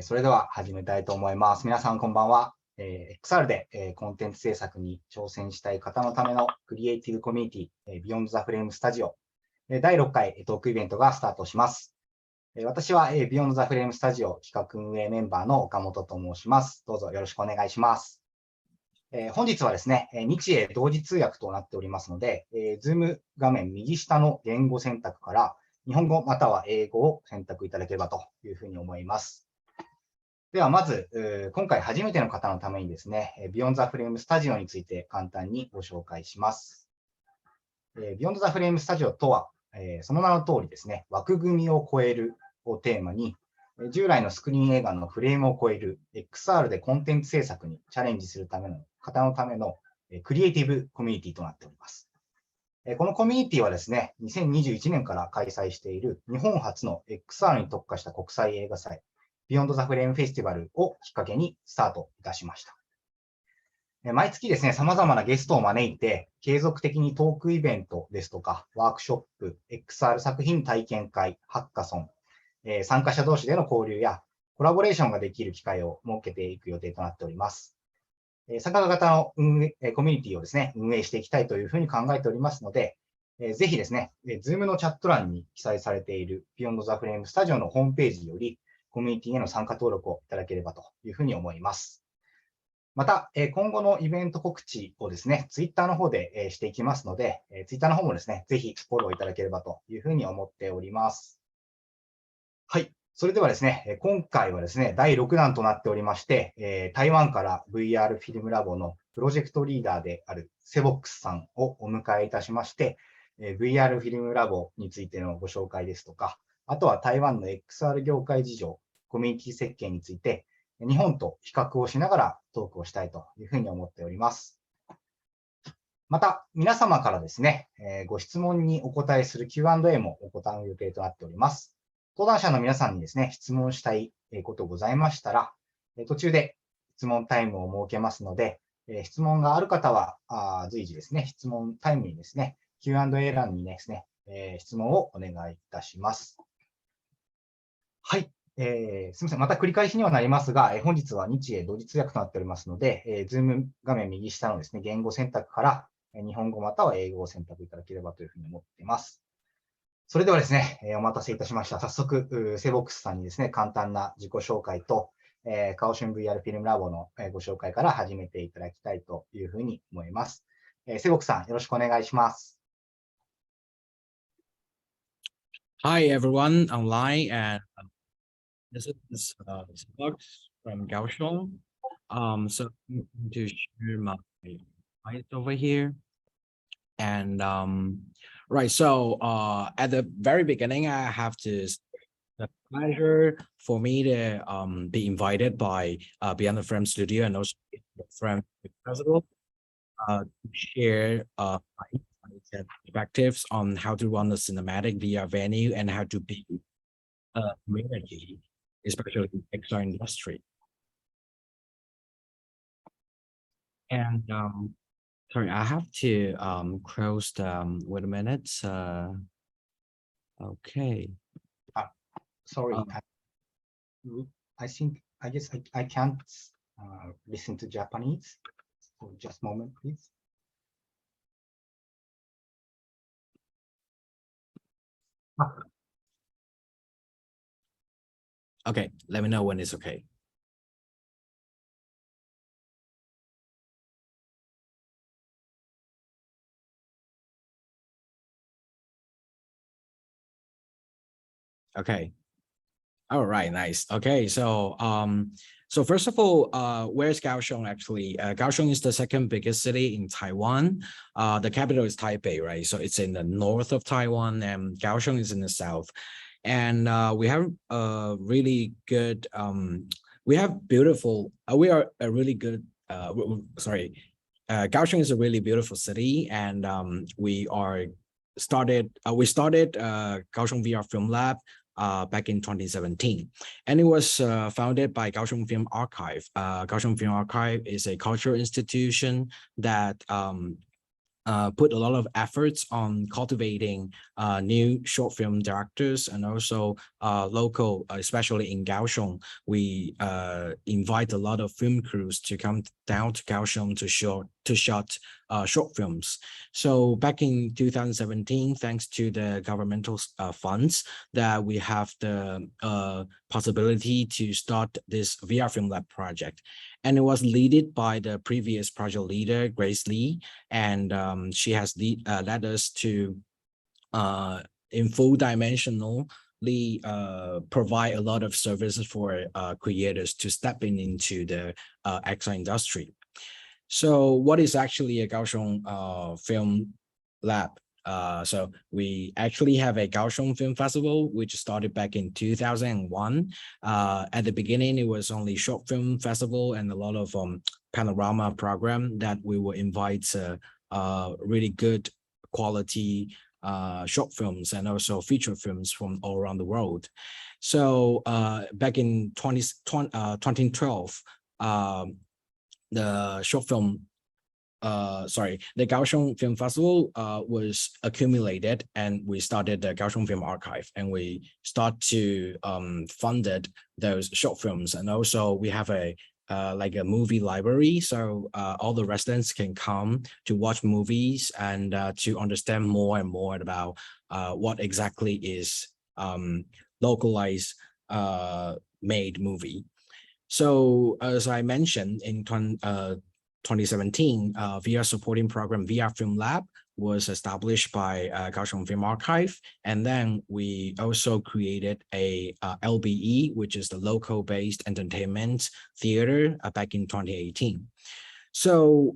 それでは始めたいと思います。皆さんこんばんは。XR で、コンテンツ制作に挑戦したい方のためのクリエイティブコミュニティ、Beyond the Frame Studio、第6回トークイベントがスタートします。私は、Beyond the Frame Studio 企画運営メンバーの岡本と申します。どうぞよろしくお願いします。本日はですね、日英同時通訳となっておりますので、Zoom 画面右下の言語選択から日本語または英語を選択いただければというふうに思います。ではまず、今回初めての方のためにですね、Beyond the Frame Studio について簡単にご紹介します。Beyond the Frame Studio とは、その名の通りですね、枠組みを超えるをテーマに、従来のスクリーン映画のフレームを超える XR でコンテンツ制作にチャレンジするための方のためのクリエイティブコミュニティとなっております。このコミュニティはですね、2021年から開催している日本初の XR に特化した国際映画祭、Beyond the Frame フェスティバルをきっかけにスタートいたしました。毎月ですね、様々なゲストを招いて、継続的にトークイベントですとか、ワークショップ、XR 作品体験会、ハッカソン、参加者同士での交流やコラボレーションができる機会を設けていく予定となっております。参加型のコミュニティをですね、運営していきたいというふうに考えておりますので、ぜひですね、Zoom のチャット欄に記載されている Beyond the Frame Studio のホームページより、コミュニティへの参加登録をいただければというふうに思います。また、今後のイベント告知をですね、Twitter の方でしていきますので、Twitter の方もですね、ぜひフォローいただければというふうに思っております。はい。それではですね、今回はですね、第6弾となっておりまして、台湾から VR フィルムラボのプロジェクトリーダーであるSeboxさんをお迎えいたしまして、VR フィルムラボについてのご紹介ですとか、あとは台湾の XR 業界事情、コミュニティ設計について、日本と比較をしながらトークをしたいというふうに思っております。また、皆様からですね、ご質問にお答えする Q&A も行う予定となっております。登壇者の皆さんにですね、質問したいことございましたら、途中で質問タイムを設けますので、質問がある方は随時ですね、質問タイムにですね、Q&A 欄にですね、質問をお願いいたします。はい。すみません。また繰り返しにはなりますが、本日は日英同時通訳となっておりますので、Zoom 画面右下のですね、言語選択から、日本語または英語を選択いただければというふうに思っています。それではですね、お待たせいたしました。早速、Seboxさんにですね、簡単な自己紹介と、Kaohsiung VR フィルムラボのご紹介から始めていただきたいというふうに思います。Seboxさん、よろしくお願いします。Hi everyone online, and this is Sebox from Kaohsiung. So I'm going to share my slides over here. And right, so at the very beginning, I have to the pleasure for me to be invited by Beyond the Frame Studio and also the Frame Festival to share my insights and perspectives on how to run a cinematic VR venue and how to be a community, especially in the XR industry. And sorry, I have to close the wait a minute. Okay. Sorry, I guess I can't listen to Japanese. So just a moment, please. Okay, let me know when it's okay. Okay. All right, nice. Okay, so so first of all, where's Kaohsiung actually? Kaohsiung is the second biggest city in Taiwan. The capital is Taipei, right? So it's in the north of Taiwan, and Kaohsiung is in the south. And we have a really good, we have beautiful, we are a really good, Kaohsiung is a really beautiful city, and we started Kaohsiung VR Film Lab back in 2017, and it was founded by Kaohsiung Film Archive. Kaohsiung Film Archive is a cultural institution that put a lot of efforts on cultivating new short film directors and also local, especially in Kaohsiung. We invite a lot of film crews to come down to Kaohsiung to shot short films. So back in 2017, thanks to the governmental funds, that we have the possibility to start this VR Film Lab project. And it was led by the previous project leader, Grace Lee, and she has led us to, in full dimensionally, provide a lot of services for creators to step into the XR industry. So what is actually a Kaohsiung Film Lab? So we actually have a Kaohsiung Film Festival, which started back in 2001. At the beginning, it was only short film festival and a lot of panorama program that we will invite really good quality short films and also feature films from all around the world. So back in 2012, the short film the Kaohsiung Film Festival was accumulated, and we started the Kaohsiung Film Archive, and we start to funded those short films. And also we have a like a movie library, so all the residents can come to watch movies and to understand more and more about what exactly is localized made movie. So as I mentioned, in 2017, VR supporting program VR Film Lab was established by Kaohsiung Film Archive. And then we also created a LBE, which is the local-based entertainment theater back in 2018. So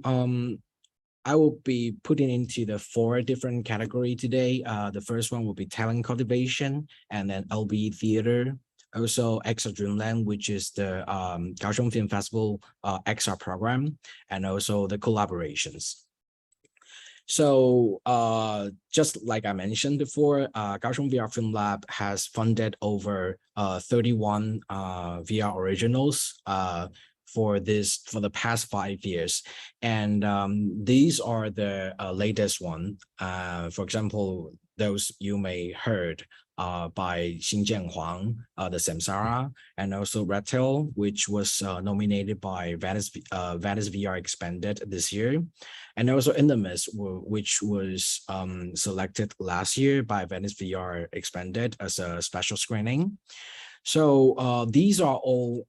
I will be putting into the 4 different categories today. The first one will be talent cultivation, and then LBE theater, also XR Dreamland, which is the Kaohsiung Film Festival XR program, and also the collaborations. So just like I mentioned before, Kaohsiung VR Film Lab has funded over 31 VR originals for the past 5 years. And these are the latest one. For example, those you may heard by Xinjiang Huang, the Samsara, and also Red Tail, which was nominated by Venice VR Expanded this year, and also Intimus, which was selected last year by Venice VR Expanded as a special screening. So these are all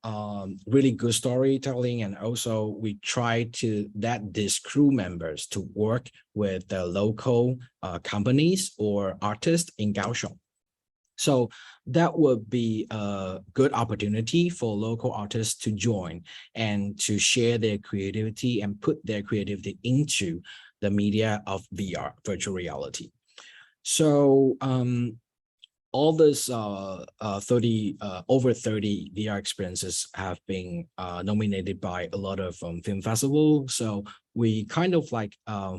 really good storytelling, and also we try to let these crew members to work with the local companies or artists in Kaohsiung. So that would be a good opportunity for local artists to join and to share their creativity and put their creativity into the media of VR, virtual reality. So all this over 30 VR experiences have been nominated by a lot of film festivals. So we kind of like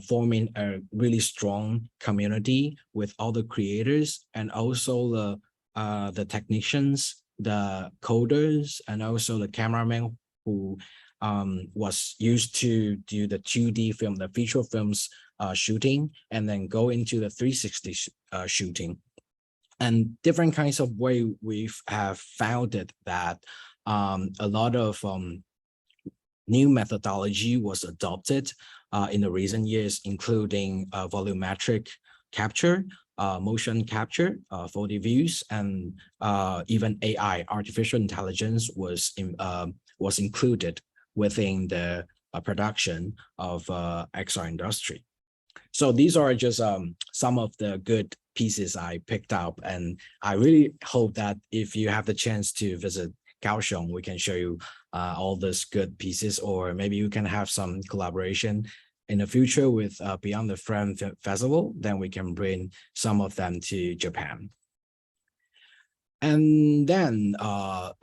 forming a really strong community with all the creators and also the technicians, the coders, and also the cameraman who was used to do the 2D film, the feature films shooting, and then go into the 360 shooting. And different kinds of way we have found it that a lot of new methodology was adopted in the recent years, including volumetric capture, motion capture, 4D views, and even AI, artificial intelligence, was included within the production of XR industry. So these are just some of the good pieces I picked up, and I really hope that if you have the chance to visit Kaohsiung, we can show you all these good pieces, or maybe you can have some collaboration in the future with Beyond the Frame Festival. Then we can bring some of them to Japan. And then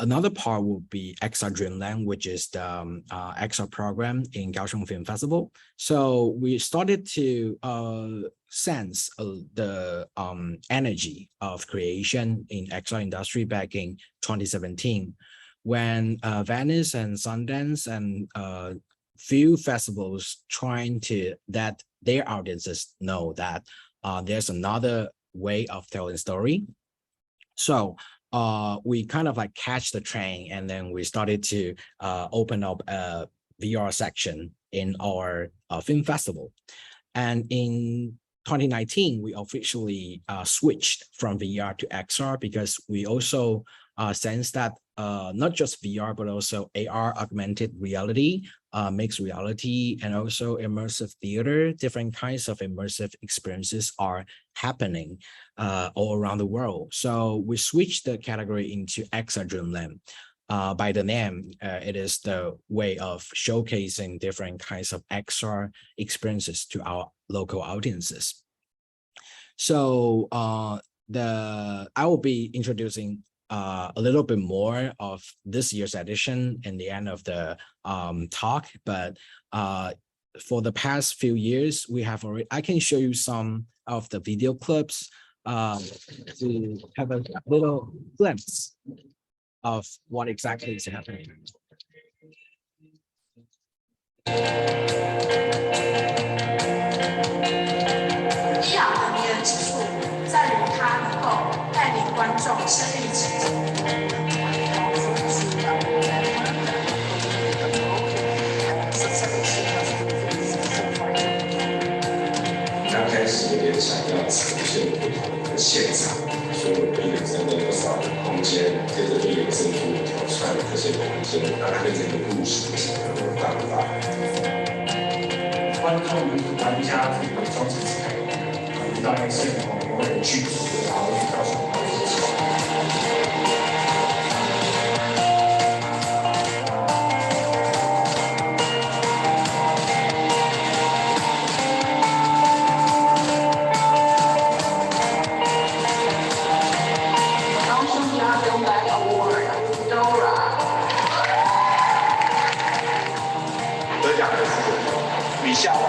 another part will be XR Dreamland, which is the XR program in Kaohsiung Film Festival. So we started to sense the energy of creation in XR industry back in 2017, when Venice and Sundance and few festivals trying to let their audiences know that there's another way of telling story. So we kind of like catch the train, and then we started to open up a VR section in our film festival. And in 2019, we officially switched from VR to XR because we also sense that not just VR, but also AR, augmented reality, mixed reality, and also immersive theater, different kinds of immersive experiences are happening all around the world. So we switched the category into XR Dreamland. By the name, it is the way of showcasing different kinds of XR experiences to our local audiences. So I will be introducing a little bit more of this year's edition in the end of the talk, but for the past few years, we have already, I can show you some of the video clips to have a little glimpse of what exactly is happening. 伊朗的迷人之处在于它能够带领观众身临其境。刚开始有点想要呈现不同的现场，所以我们衍生了多少的空间，接着就衍生出一条串的这些空间，让它变成一个故事的办法。观众与玩家自己的终极之爱，当然是我们剧组的，然后去告诉我们这些事情。Kaohsiung VR FILM LAB Award Dora 得奖的是米夏娃。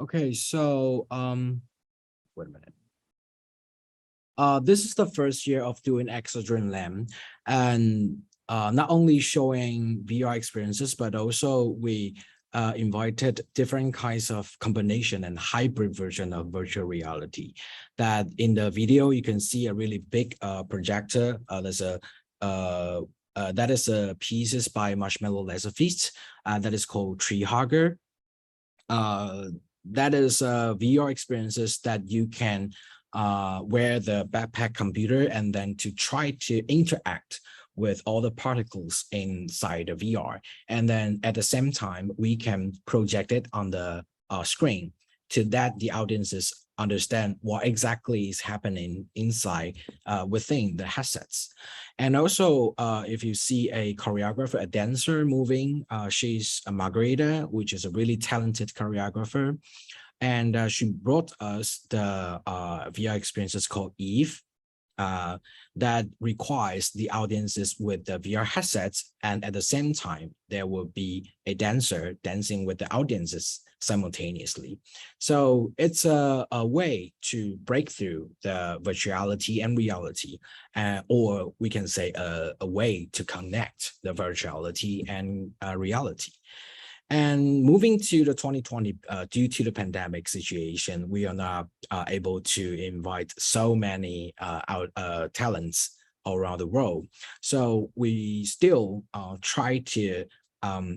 Okay, so wait a minute. This is the first year of doing XR Dreamland, and not only showing VR experiences, but also we invited different kinds of combination and hybrid version of virtual reality. That in the video you can see a really big projector. There's a that is a pieces by Marshmallow Laser Feast that is called Tree Hugger. That is VR experiences that you can wear the backpack computer and then to try to interact with all the particles inside the VR. And then at the same time, we can project it on the screen to that the audiences understand what exactly is happening inside within the headsets. And also, if you see a choreographer, a dancer moving, she's a Margarita, which is a really talented choreographer. And she brought us the VR experiences called Eve that requires the audiences with the VR headsets. And at the same time, there will be a dancer dancing with the audiences simultaneously. So it's a way to break through the virtuality and reality, or we can say a way to connect the virtuality and reality. And moving to the 2020, due to the pandemic situation, we are not able to invite so many talents around the world. So we still try to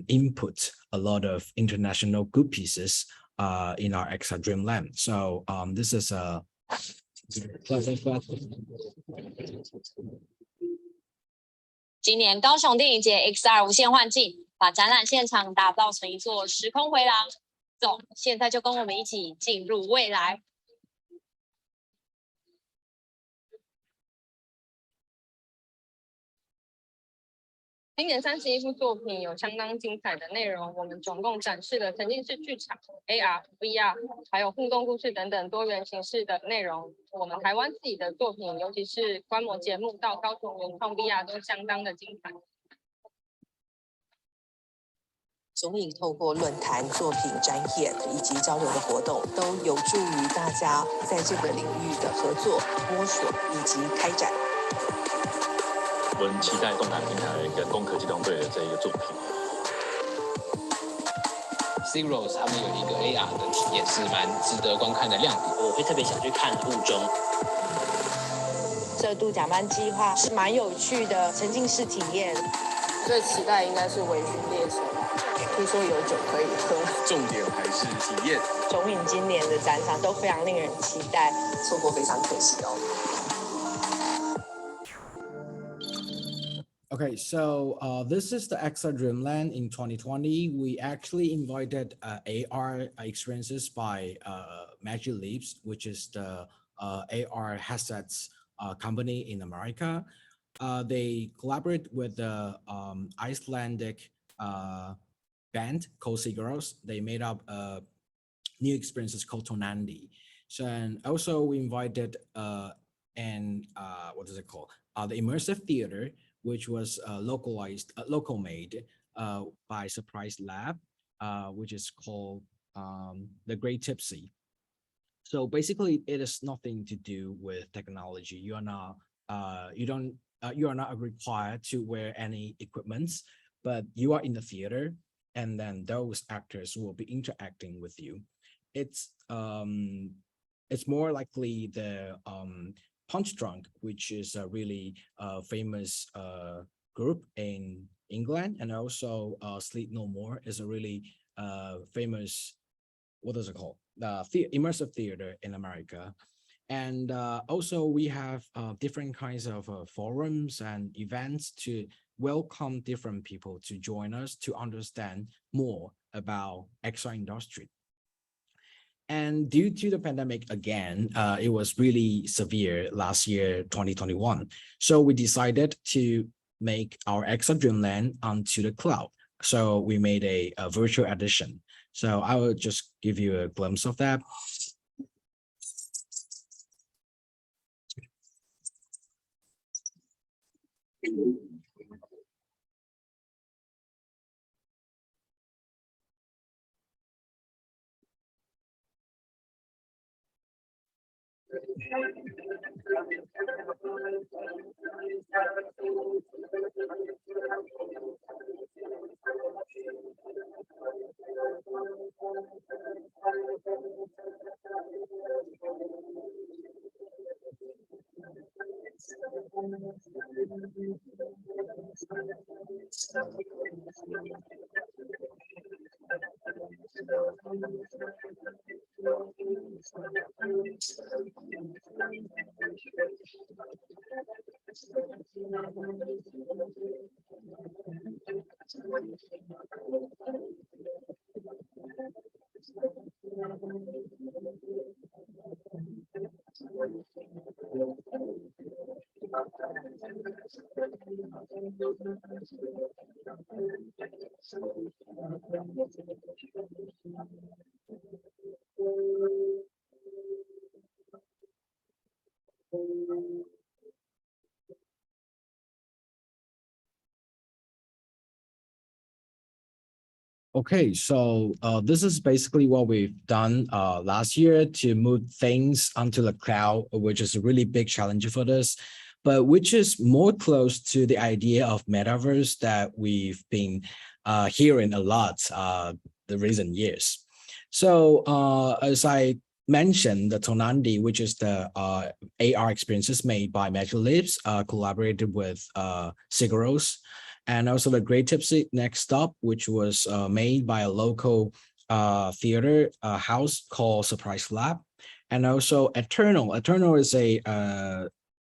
input a lot of international good pieces in our XR Dreamland. So this is a 今年高雄电影节 XR 无限幻境，把展览现场打造成一座时空回廊。走，现在就跟我们一起进入未来。今年31部作品有相当精彩的内容，我们总共展示了沉浸式剧场、AR、VR， 还有互动故事等等多元形式的内容。我们台湾自己的作品，尤其是观摩节目到高雄原创 VR 都相当的精彩。总以透过论坛、作品展演以及交流的活动，都有助于大家在这个领域的合作、摸索以及开展。我很期待动感平台跟攻壳机动队的这一个作品。Zeros 他们有一个 AR 的体验是蛮值得观看的亮点，我会特别想去看雾中。这度假班计划是蛮有趣的沉浸式体验，最期待应该是微醺猎手，听说有酒可以喝。重点还是体验。总影今年的展场都非常令人期待，错过非常可惜哦。Okay, so this is the XR Dreamland in 2020. We actually invited AR experiences by CinemaLeap, which is the AR headsets company in America. They collaborate with the Icelandic band Kaohsiung. They made up new experiences called Tonandi. So, and also we invited what is it called? The immersive theater, which was local made by Surprise Lab, which is called the Great Tipsy. So basically, it is nothing to do with technology. You are not required to wear any equipments, but you are in the theater, and then those actors will be interacting with you. It's more likely the Punch Drunk, which is a really famous group in England, and also Sleep No More is a really famous, what is it called? Immersive theater in America. And also we have different kinds of forums and events to welcome different people to join us to understand more about XR industry. And due to the pandemic again, it was really severe last year, 2021. So we decided to make our XR Dreamland onto the cloud. So we made a virtual edition. So I will just give you a glimpse of that. Okay, so this is basically what we've done last year to move things onto the cloud, which is a really big challenge for us, but which is more close to the idea of metaverse that we've been hearing a lot the recent years. So as I mentioned, the Tonandi, which is the AR experiences made by CinemaLeap, collaborated with Sigaros. And also the Great Tipsy Next Stop, which was made by a local theater house called Surprise Lab. And also Eternal. Eternal is a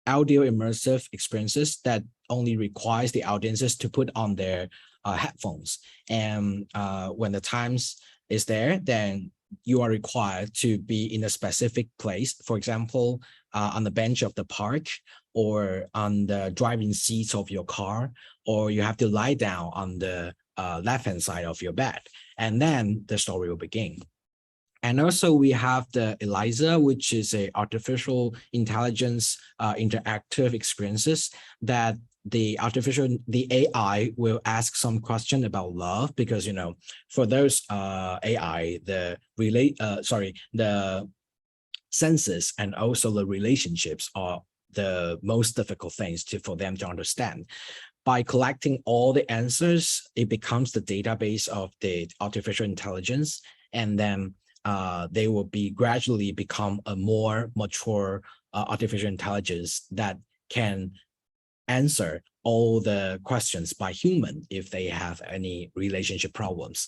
audio immersive experiences that only requires the audiences to put on their headphones. And when the times is there, then you are required to be in a specific place. For example, on the bench of the park or on the driving seats of your car, or you have to lie down on the left-hand side of your bed, and then the story will begin. And also we have the ELIZA, which is a artificial intelligence interactive experiences that the AI will ask some question about love, because, you know, for those AI, the senses and also the relationships are the most difficult things for them to understand. By collecting all the answers, it becomes the database of the artificial intelligence, and then they will gradually become a more mature artificial intelligence that can answer all the questions by human if they have any relationship problems.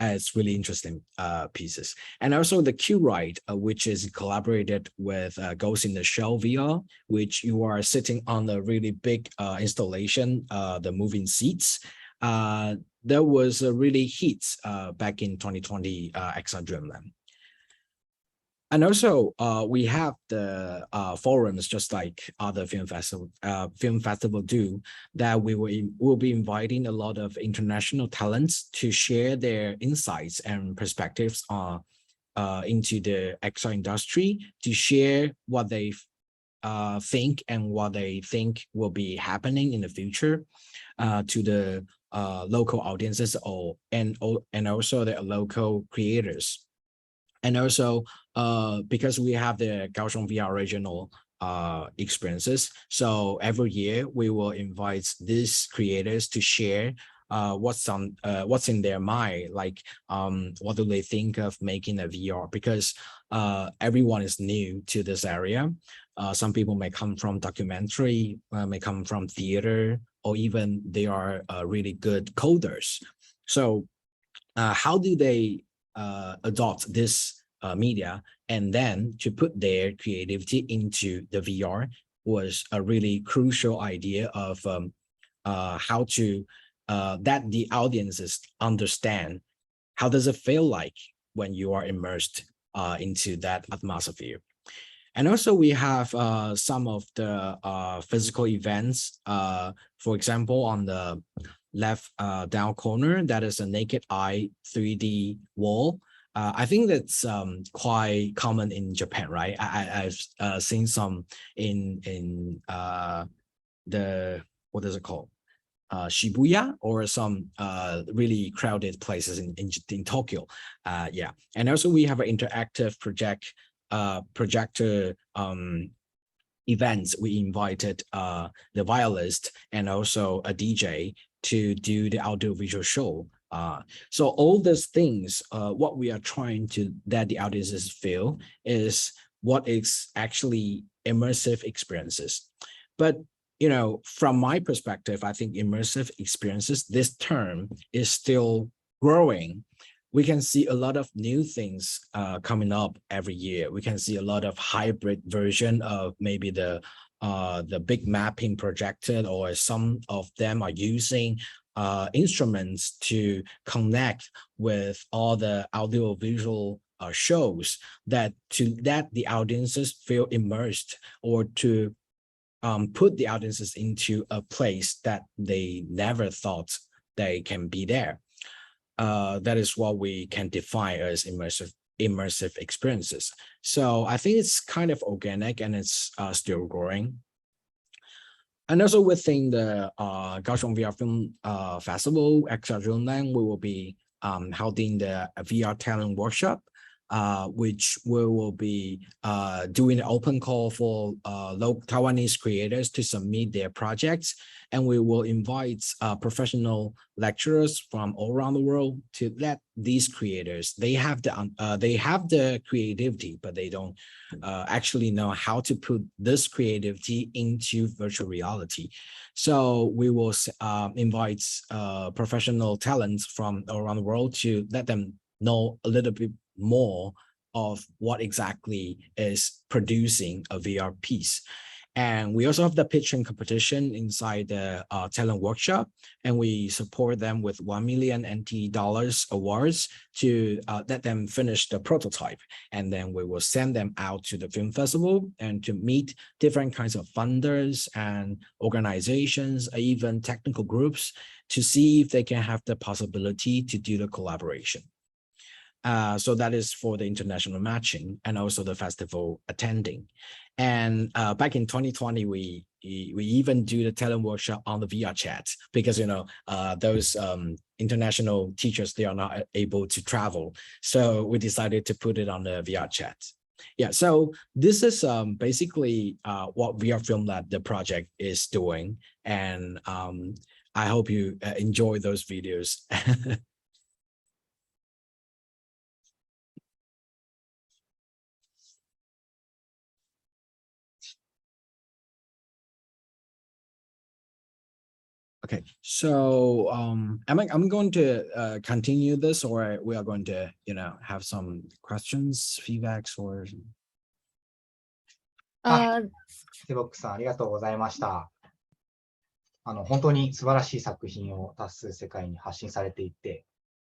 It's really interesting pieces. And also the Q-Ride, which is collaborated with Ghost in the Shell VR, which you are sitting on a really big installation, the moving seats. There was a really hit back in 2020 XR Dreamland. And also we have the forums, just like other film festival do, that we will be inviting a lot of international talents to share their insights and perspectives into the XR industry, to share what they think and what they think will be happening in the future to the local audiences and also the local creators. And also, because we have the Kaohsiung VR regional experiences, so every year we will invite these creators to share what's in their mind, like what do they think of making a VR, because everyone is new to this area. Some people may come from documentary, may come from theater, or even they are really good coders. So how do they adopt this media and then to put their creativity into the VR was a really crucial idea of how to that the audiences understand how does it feel like when you are immersed into that atmosphere. And also we have some of the physical events, for example, on the left down corner, that is a naked eye 3D wall. I think that's quite common in Japan, right? I've seen some in the, what is it called? Shibuya, or some really crowded places in Tokyo. Yeah, and also we have an interactive projector events. We invited the violist and also a DJ to do the audiovisual show. So all those things, what we are trying to that the audiences feel is what is actually immersive experiences. But you know, from my perspective, I think immersive experiences, this term is still growing. We can see a lot of new things coming up every year. We can see a lot of hybrid version of maybe the big mapping projector, or some of them are using instruments to connect with all the audiovisual shows that the audiences feel immersed, or to put the audiences into a place that they never thought they can be there. That is what we can define as immersive experiences. So I think it's kind of organic and it's still growing. And also within the Kaohsiung VR Film Festival, XR Dreamland, we will be holding the VR talent workshop, which we will be doing an open call for local Taiwanese creators to submit their projects. And we will invite professional lecturers from all around the world to let these creators, they have the creativity, but they don't actually know how to put this creativity into virtual reality. So we will invite professional talents from around the world to let them know a little bit more of what exactly is producing a VR piece. And we also have the pitching competition inside the talent workshop, and we support them with 1 million NT dollars awards to let them finish the prototype. And then we will send them out to the film festival and to meet different kinds of funders and organizations, even technical groups, to see if they can have the possibility to do the collaboration. So that is for the international matching and also the festival attending. And back in 2020, we even do the talent workshop on the VR chat because, those international teachers, they are not able to travel. So we decided to put it on the VR chat. Yeah, so this is basically what VR Film Lab, the project, is doing. And I hope you enjoy those videos. Okay, so I'm going to continue this, or we are going to, have some questions, feedbacks, or. セボックさん、ありがとうございました。本当に素晴らしい作品を多数世界に発信されていて、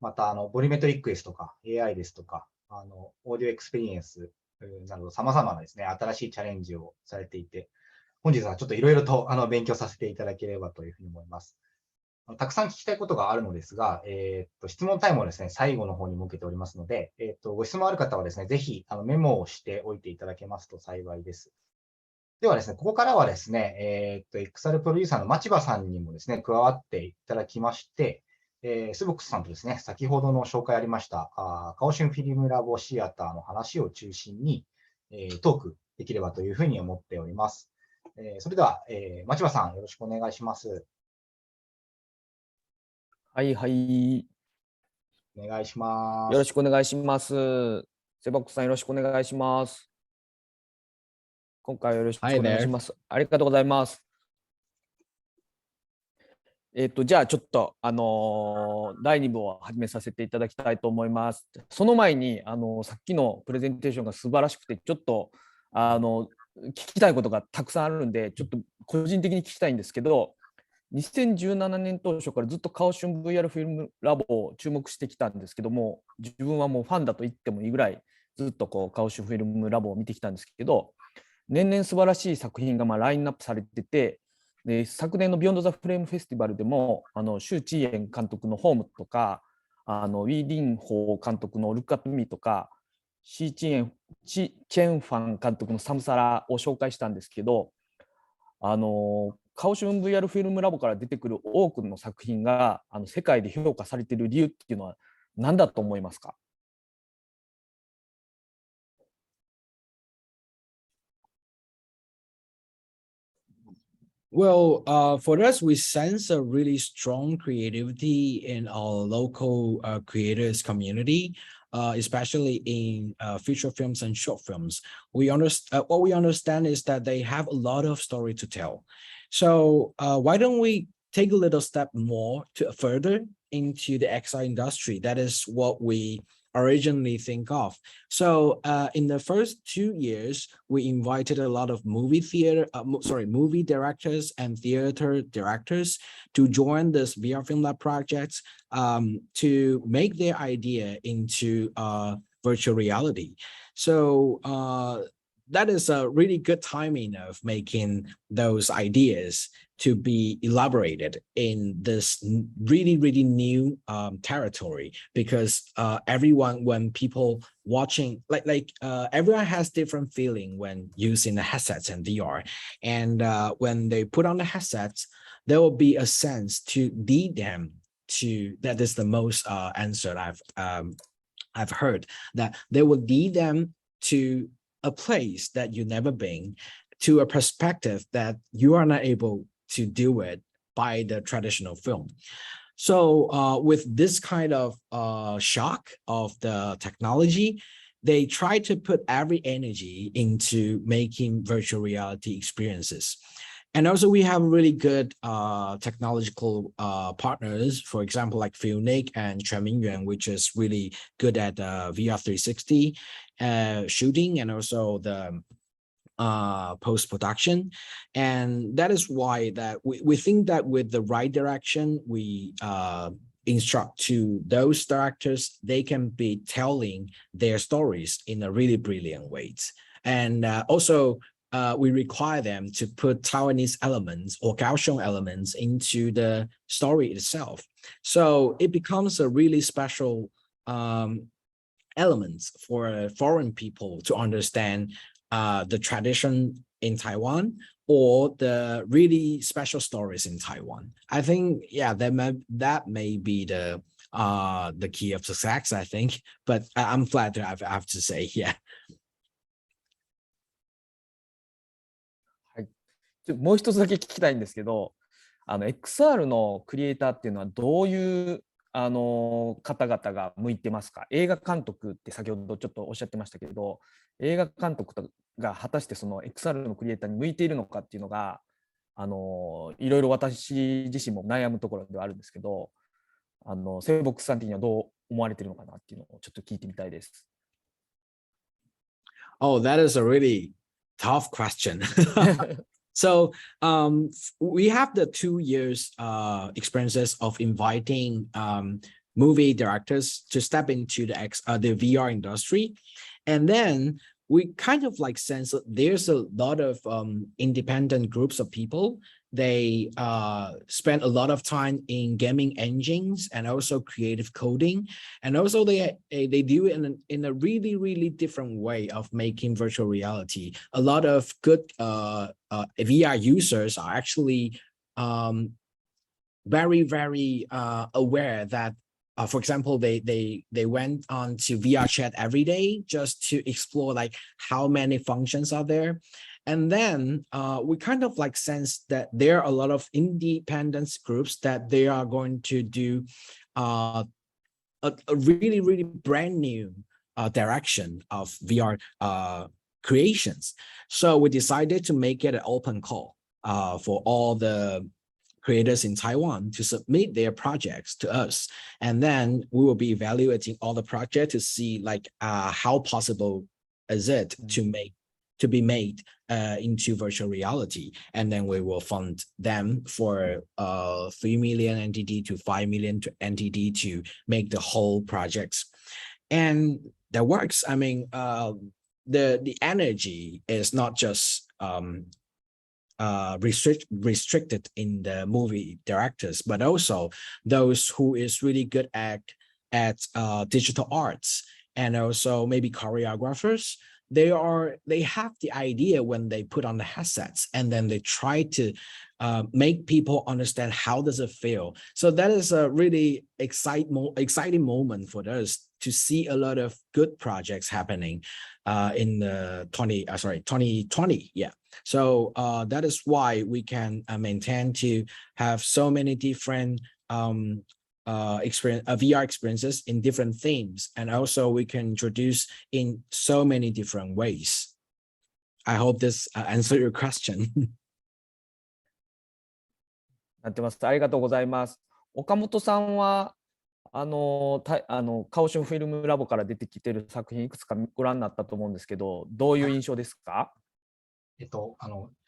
また、ボリュメトリックですとか、AI ですとか、オーディオエクスペリエンスなど、様々なですね、新しいチャレンジをされていて、本日はちょっといろいろと勉強させていただければというふうに思います。たくさん聞きたいことがあるのですが、質問タイムをですね、最後の方に設けておりますので、ご質問ある方はですね、ぜひメモをしておいていただけますと幸いです。ではですね、ここからはですね、XR プロデューサーの町場さんにもですね、加わっていただきまして、スボックスさんとですね、先ほどの紹介ありました、カオシュンフィルムラボシアターの話を中心に、トークできればというふうに思っております。それでは、町場さん、よろしくお願いします。はいはい。お願いします。よろしくお願いします。セボックさん、よろしくお願いします。今回はよろしくお願いします。ありがとうございます。じゃあちょっと、第2部を始めさせていただきたいと思います。その前に、さっきのプレゼンテーションが素晴らしくて、ちょっと、聞きたいことがたくさんあるんで、ちょっと個人的に聞きたいんですけど、2017年当初からずっとカオシュン VR フィルムラボを注目してきたんですけども、自分はもうファンだと言ってもいいぐらいずっとカオシュンフィルムラボを見てきたんですけど、年々素晴らしい作品がラインナップされてて、で昨年のビヨンドザフレームフェスティバルでもシュウ・チーエン監督のホームとか、ウィ・リンホー監督のルックアットミーとか、チェンファン監督のサムサラを紹介したんですけど、カオシュン VR フィルムラボから出てくる多くの作品が世界で評価されている理由っていうのは何だと思いますか？ Well, for us, we sense a really strong creativity in our local creators community, especially in feature films and short films. What we understand is that they have a lot of story to tell. So why don't we take a little step more further into the XR industry? That is what we originally think of. So in the first 2 years, we invited a lot of movie directors and theater directors to join this VR Film Lab project to make their idea into virtual reality. So that is a really good timing of making those ideas to be elaborated in this really, really new territory, because everyone, when people watching, everyone has different feeling when using the headsets and VR. And when they put on the headsets, there will be a sense to lead them to, that is the most answer I've heard, that they will lead them to a place that you've never been, to a perspective that you are not able to do it by the traditional film. So with this kind of shock of the technology, they try to put every energy into making virtual reality experiences. And also we have really good technological partners, for example, like Filnic and Chen Mingyuan, which is really good at VR 360 shooting, and also the post-production. And that is why that we think that with the right direction, we instruct to those directors, they can be telling their stories in a really brilliant ways. And also, we require them to put Taiwanese elements or Kaohsiung elements into the story itself. So it becomes a really special elements for foreign people to understand the tradition in Taiwan or the really special stories in Taiwan. I think, yeah, that may be the key of success, I think, but I'm flattered, I have to say, yeah. もう一つだけ聞きたいんですけど、XR のクリエイターっていうのはどういう方々が向いてますか？映画監督って先ほどちょっとおっしゃってましたけど、映画監督が果たしてその XR のクリエイターに向いているのかっていうのが、いろいろ私自身も悩むところではあるんですけど、セイボックスさん的にはどう思われているのかなっていうのをちょっと聞いてみたいです。Oh, that is a really tough question. So we have the 2 years experiences of inviting movie directors to step into the VR industry. And then we kind of like sense that there's a lot of independent groups of people. They spend a lot of time in gaming engines and also creative coding. And also they do it in a really, really different way of making virtual reality. A lot of good VR users are actually very, very aware that for example, they went on to VR chat every day just to explore like how many functions are there. And then we kind of like sense that there are a lot of independent groups that they are going to do a really, really brand new direction of VR creations. So we decided to make it an open call for all the creators in Taiwan to submit their projects to us. And then we will be evaluating all the projects to see like how possible is it to be made into virtual reality. And then we will fund them for 3 million NTD to 5 million NTD to make the whole projects. And that works. I mean, the energy is not just restricted in the movie directors, but also those who is really good at digital arts and also maybe choreographers. They have the idea when they put on the headsets and then they try to make people understand how does it feel. So that is a really exciting moment for us to see a lot of good projects happening in the 2020. Yeah. So that is why we can maintain to have so many different VR experiences in different themes, and also we can introduce in so many different ways. I hope this answered your question. なってます。ありがとうございます。岡本さんはカオシュンフィルムラボから出てきている作品いくつかご覧になったと思うんですけど、どういう印象ですか？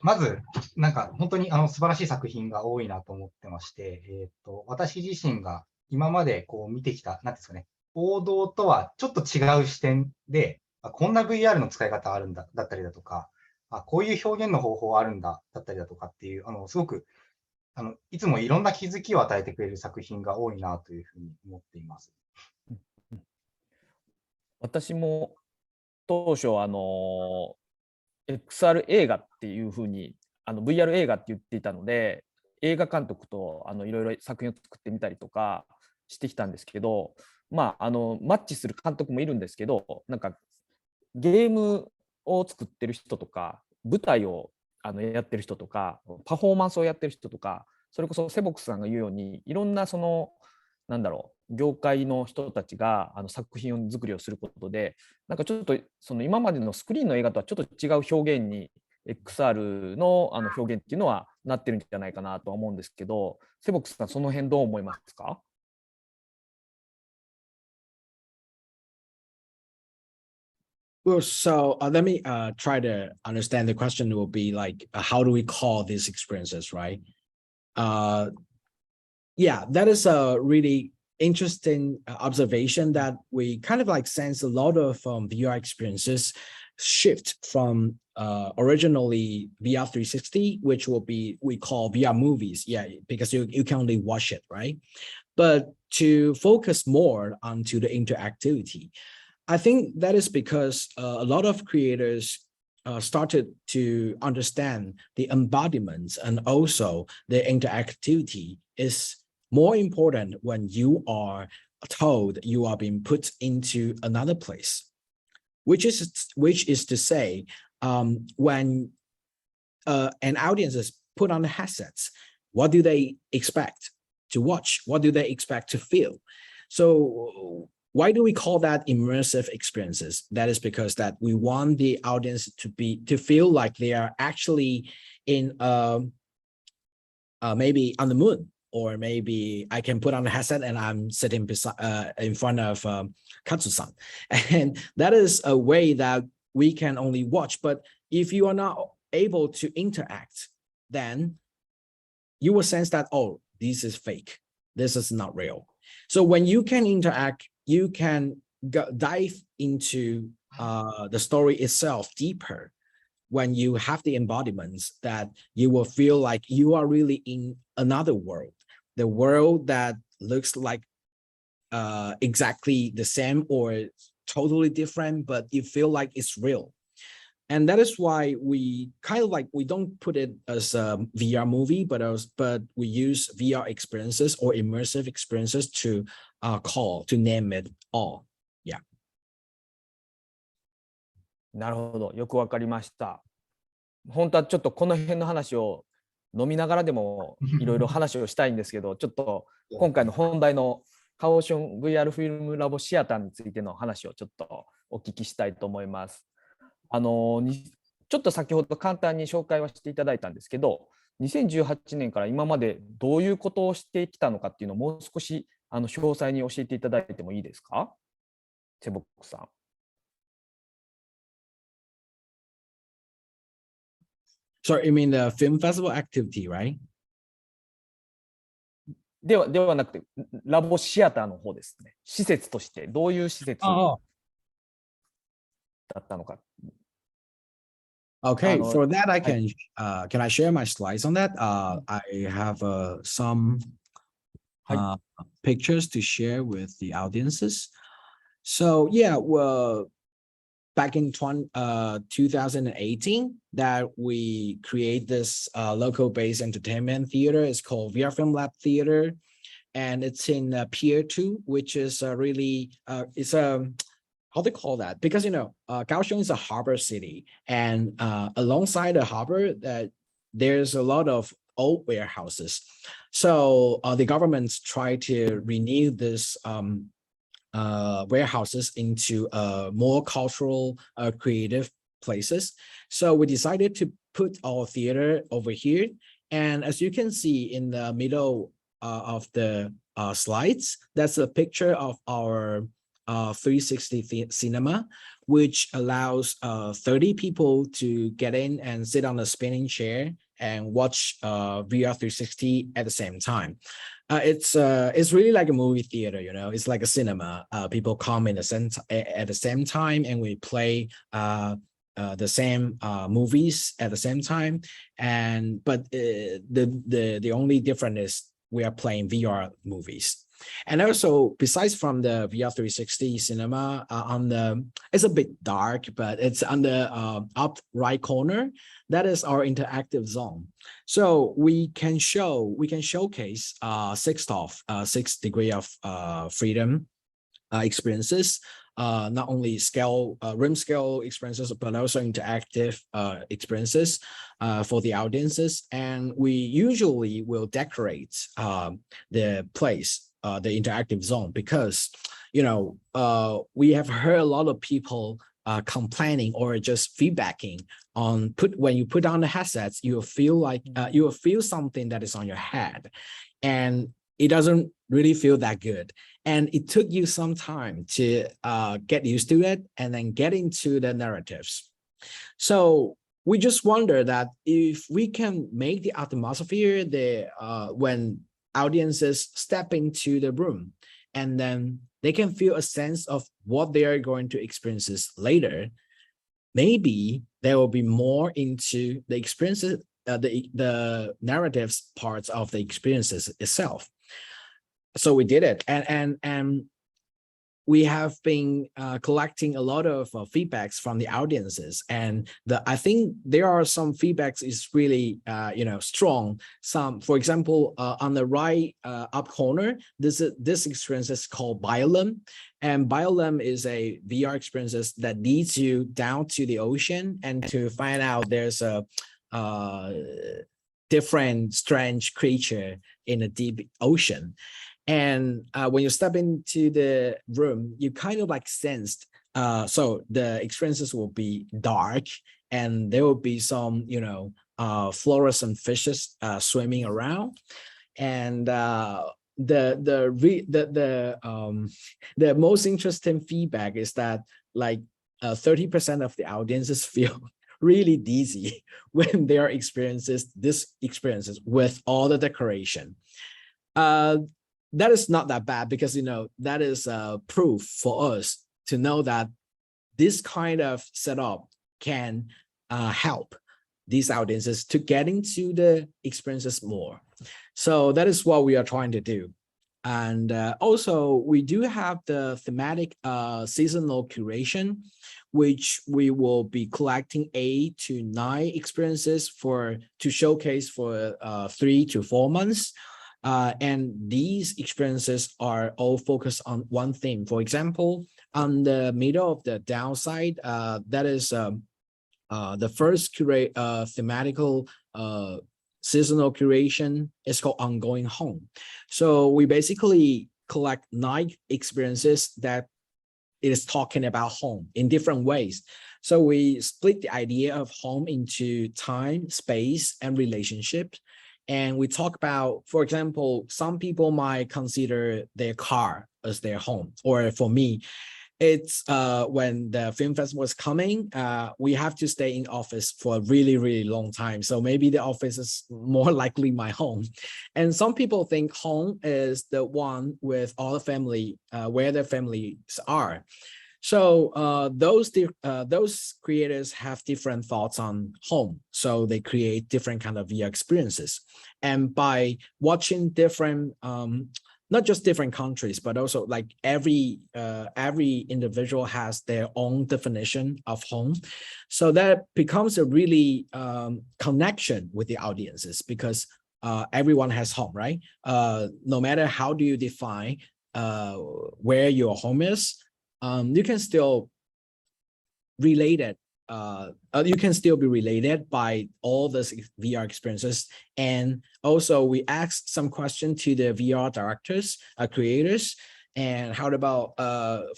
まず、なんか本当に素晴らしい作品が多いなと思ってまして、私自身が今までこう見てきた、なんですかね、王道とはちょっと違う視点で、こんな VR の使い方あるんだ、だったりだとか、こういう表現の方法あるんだ、だったりだとかっていう、すごく、いつもいろんな気づきを与えてくれる作品が多いなというふうに思っています。私も当初XR 映画っていうふうにVR 映画って言っていたので、映画監督といろいろ作品を作ってみたりとかしてきたんですけど、マッチする監督もいるんですけど、なんかゲームを作ってる人とか舞台をやってる人とかパフォーマンスをやってる人とか、それこそセボックスさんが言うようにいろんな業界の人たちが作品作りをすることで、なんかちょっと今までのスクリーンの映画とはちょっと違う表現に XR の表現っていうのはなってるんじゃないかなとは思うんですけど、セボックスさんその辺どう思いますか Well, so let me try to understand. The question will be like, how do we call these experiences, right? Yeah, that is a really interesting observation that we kind of like sense a lot of VR experiences shift from originally VR 360, which will be, we call VR movies. Yeah, because you can only watch it, right? But to focus more onto the interactivity. I think that is because a lot of creators started to understand the embodiments, and also the interactivity is more important when you are told you are being put into another place, which is to say, when an audience is put on the headsets, what do they expect to watch? What do they expect to feel? So why do we call that immersive experiences? That is because that we want the audience to feel like they are actually in maybe on the moon, or maybe I can put on a headset and I'm sitting beside in front of Kaohsiung, and that is a way that we can only watch. But if you are not able to interact, then you will sense that, oh, this is fake. This is not real. So when you can interact, you can dive into the story itself deeper. When you have the embodiments, that you will feel like you are really in another world, the world that looks like exactly the same or totally different, but you feel like it's real. And that is why we kind of like, we don't put it as a VR movie, but we use VR experiences or immersive experiences to name it all. Yeah. なるほど、よくわかりました。本当はちょっとこの辺の話を飲みながらでもいろいろ話をしたいんですけど、ちょっと今回の本題のKaohsiung VR フィルムラボシアターについての話をちょっとお聞きしたいと思います。ちょっと先ほど簡単に紹介はしていただいたんですけど、2018年から今までどういうことをしてきたのかっていうのをもう少し詳細に教えていただいてもいいですか？セボックさん。Sorry, you mean the film festival activity, right? ではなくて、ラボシアターの方ですね。施設としてどういう施設だったのか。Okay, for that I can I share my slides on that? I have some pictures to share with the audiences. So yeah, well, back in 2018, that we create this local-based entertainment theater. It's called VR FILM LAB Theater, and it's in Pier 2, which is really it's a how they call that, because Kaohsiung is a harbor city, and alongside the harbor there's a lot of old warehouses. So the governments try to renew this warehouses into more cultural creative places. So we decided to put our theater over here, and as you can see in the middle of the slides, that's a picture of our 360 cinema, which allows 30 people to get in and sit on a spinning chair and watch VR 360 at the same time. It's really like a movie theater, it's like a cinema. People come at the same time, and we play the same movies at the same time. But the only difference is we are playing VR movies. And also, besides from the VR 360 cinema, it's a bit dark, but it's on the up right corner. That is our interactive zone. So we can showcase 6 degrees of freedom experiences, not only room scale experiences, but also interactive experiences for the audiences. And we usually will decorate the place, the interactive zone, because we have heard a lot of people complaining or just feedbacking on when you put on the headsets, you will feel like you will feel something that is on your head, and it doesn't really feel that good. And it took you some time to get used to it and then get into the narratives. So we just wonder that if we can make the atmosphere when audiences step into the room, and then they can feel a sense of what they are going to experience later, maybe they will be more into the experiences, the narratives parts of the experiences itself. So we did it, and we have been collecting a lot of feedbacks from the audiences, and I think there are some feedbacks is really strong. Some, for example, on the right up corner, this experience is called BioLAM, and BioLAM is a VR experiences that leads you down to the ocean and to find out there's a different strange creature in the deep ocean. And when you step into the room, you kind of like sensed, so the experiences will be dark, and there will be some, fluorescent fishes swimming around. And the most interesting feedback is that like 30% of the audiences feel really dizzy when they are experiences with all the decoration. That is not that bad, because that is proof for us to know that this kind of setup can help these audiences to get into the experiences more. So that is what we are trying to do. And also we do have the thematic seasonal curation, which we will be collecting 8 to 9 experiences to showcase for 3 to 4 months. And these experiences are all focused on one theme. For example, on the middle of the downside, that is the first thematical seasonal curation is called Ongoing Home. So we basically collect 9 experiences that it is talking about home in different ways. So we split the idea of home into time, space, and relationships. And we talk about, for example, some people might consider their car as their home. Or for me, it's when the film festival is coming, we have to stay in office for a really, really long time. So maybe the office is more likely my home. And some people think home is the one with all the family, where their families are. So those creators have different thoughts on home. So they create different kind of VR experiences. And by watching different, not just different countries, but also like every individual has their own definition of home. So that becomes a really connection with the audiences, because everyone has home, right? No matter how do you define where your home is, you can still relate it. You can still be related by all these VR experiences. And also we asked some questions to the VR directors, creators, and how about,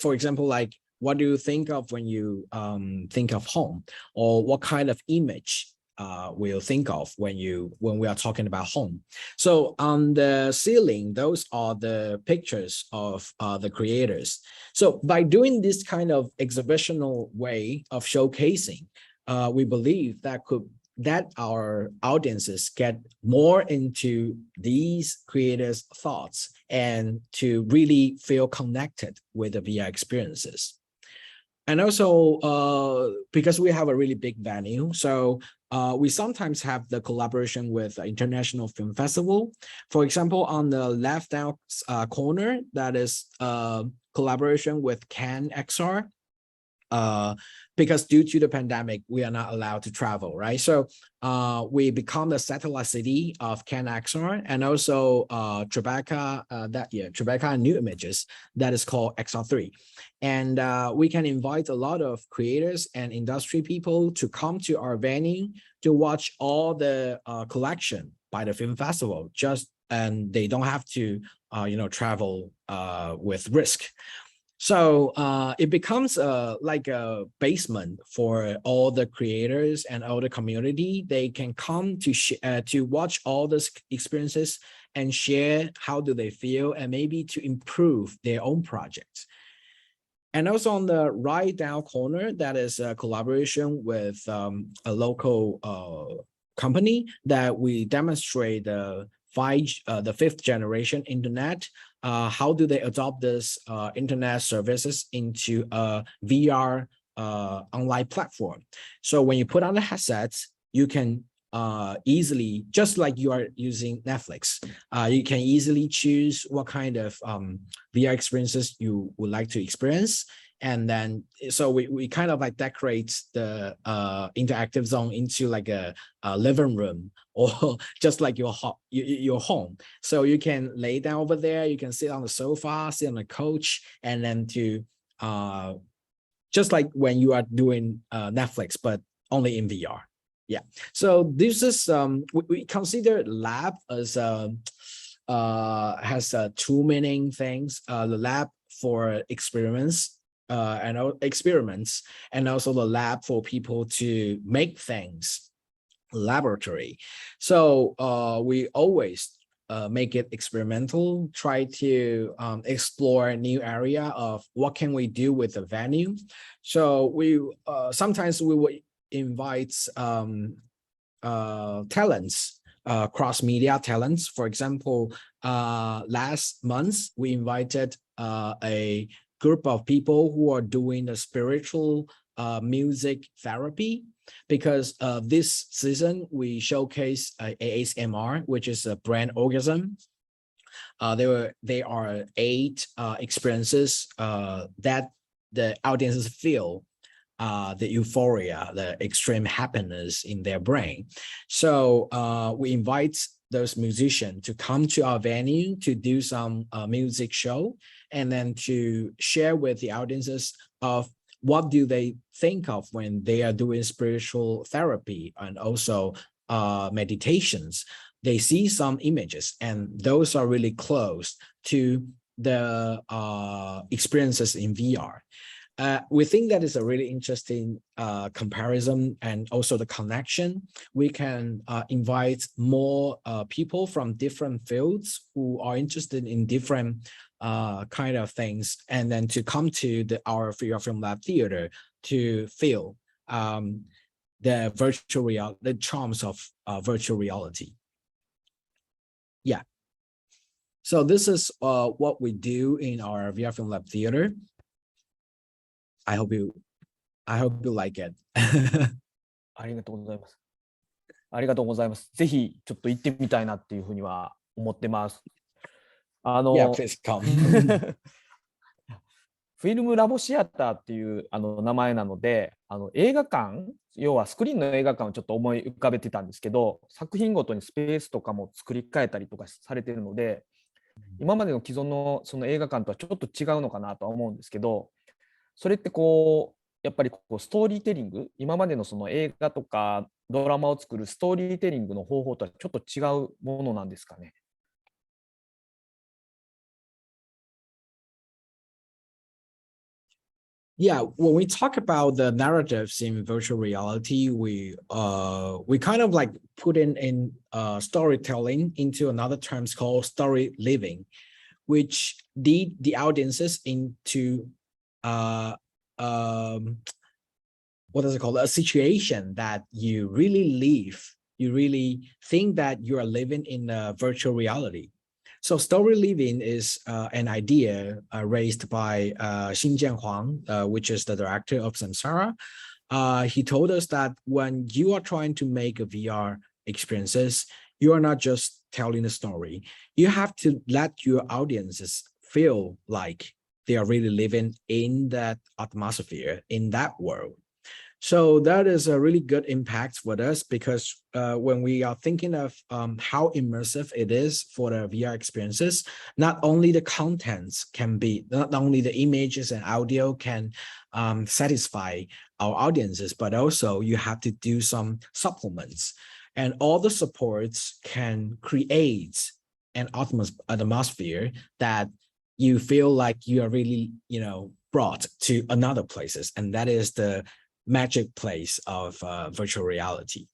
for example, like, what do you think of when you think of home, or what kind of image will think of when we are talking about home? So on the ceiling, those are the pictures of the creators. So by doing this kind of exhibitional way of showcasing, we believe that our audiences get more into these creators' thoughts and to really feel connected with the VR experiences. And also, because we have a really big venue, so we sometimes have the collaboration with International Film Festival. For example, on the left down corner, that is collaboration with Cannes XR. Because due to the pandemic, we are not allowed to travel, right? So we become the satellite city of Cannes XR, and also Tribeca, Tribeca New Images, that is called XR3. And we can invite a lot of creators and industry people to come to our venue to watch all the collection by the film festival, and they don't have to travel with risk. So it becomes like a basement for all the creators and all the community. They can come to watch all these experiences and share how do they feel and maybe to improve their own projects. And also on the right down corner, that is a collaboration with a local company that we demonstrate the fifth generation internet. How do they adopt this internet services into a VR online platform? So when you put on the headsets, you can easily, just like you are using Netflix, you can easily choose what kind of VR experiences you would like to experience. And then, so we kind of like decorate the interactive zone into like a living room or just like your home. So you can lay down over there, you can sit on the sofa, sit on the couch, and then to just like when you are doing Netflix, but only in VR. Yeah, so this is we consider lab as has two main things: the lab for experiments and also the lab for people to make things, laboratory. So we always make it experimental, try to explore a new area of what can we do with the venue. So we sometimes we will invite talents, cross-media talents. For example, last month, we invited a group of people who are doing the spiritual music therapy, because this season, we showcase ASMR, which is a brand orgasm. There are 8 experiences that the audiences feel the euphoria, the extreme happiness in their brain. So we invite those musicians to come to our venue to do some music show, and then to share with the audiences of what do they think of when they are doing spiritual therapy and also meditations. They see some images, and those are really close to the experiences in VR. We think that is a really interesting comparison, and also the connection. We can invite more people from different fields who are interested in different kind of things, and then to come to our VR Film Lab theater to feel the charms of virtual reality. Yeah. So this is what we do in our VR Film Lab theater. I hope you like it. ありがとうございます。ありがとうございます。ぜひちょっと行ってみたいなっていうふうには思ってます。Yeah, please come. フィルムラボシアターっていう名前なので、映画館、要はスクリーンの映画館をちょっと思い浮かべてたんですけど、作品ごとにスペースとかも作り変えたりとかされているので、今までの既存のその映画館とはちょっと違うのかなとは思うんですけど、それってこうやっぱりストーリーテリング、今までのその映画とかドラマを作るストーリーテリングの方法とはちょっと違うものなんですかね。Yeah, when we talk about the narratives in virtual reality, we kind of like put in storytelling into another terms called story living, which lead the audiences into what is it called? A situation that you really live, you really think that you are living in a virtual reality. So story living is an idea raised by Xinjian Huang, which is the director of Samsara. He told us that when you are trying to make a VR experiences, you are not just telling the story. You have to let your audiences feel like they are really living in that atmosphere, in that world. So that is a really good impact for us, because when we are thinking of how immersive it is for the VR experiences, not only the contents can be, not only the images and audio can satisfy our audiences, but also you have to do some supplements, and all the supports can create an atmosphere that you feel like you are really, brought to another places, and that is the magic place of virtual reality.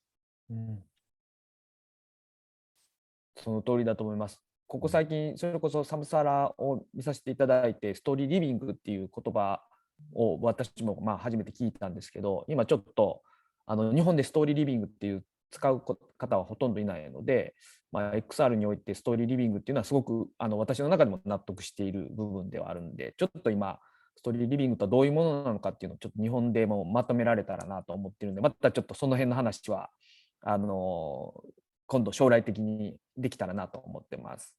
その通りだと思います。ここ最近それこそサムサラを見させていただいて、ストーリーリビングっていう言葉を私も初めて聞いたんですけど、今ちょっと日本でストーリーリビングっていう使う方はほとんどいないので、XR においてストーリーリビングっていうのはすごく私の中でも納得している部分ではあるんで、ちょっと今ストーリーリビングとはどういうものなのかっていうのをちょっと日本でもまとめられたらなと思ってるんで、またちょっとその辺の話は今度将来的にできたらなと思ってます。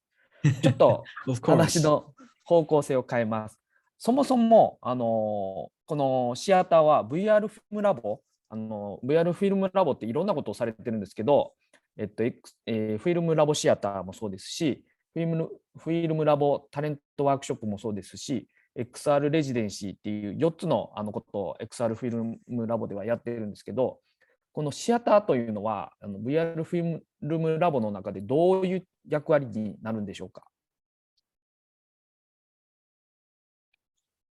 ちょっと話の方向性を変えます。そもそもこのシアターは VR フィルムラボ、VR フィルムラボっていろんなことをされてるんですけど、フィルムラボシアターもそうですし、フィルムラボタレントワークショップもそうですし、XR レジデンシーっていう4つのことを XR フィルムラボではやっているんですけど、このシアターというのはVR フィルムラボの中でどういう役割になるんでしょうか。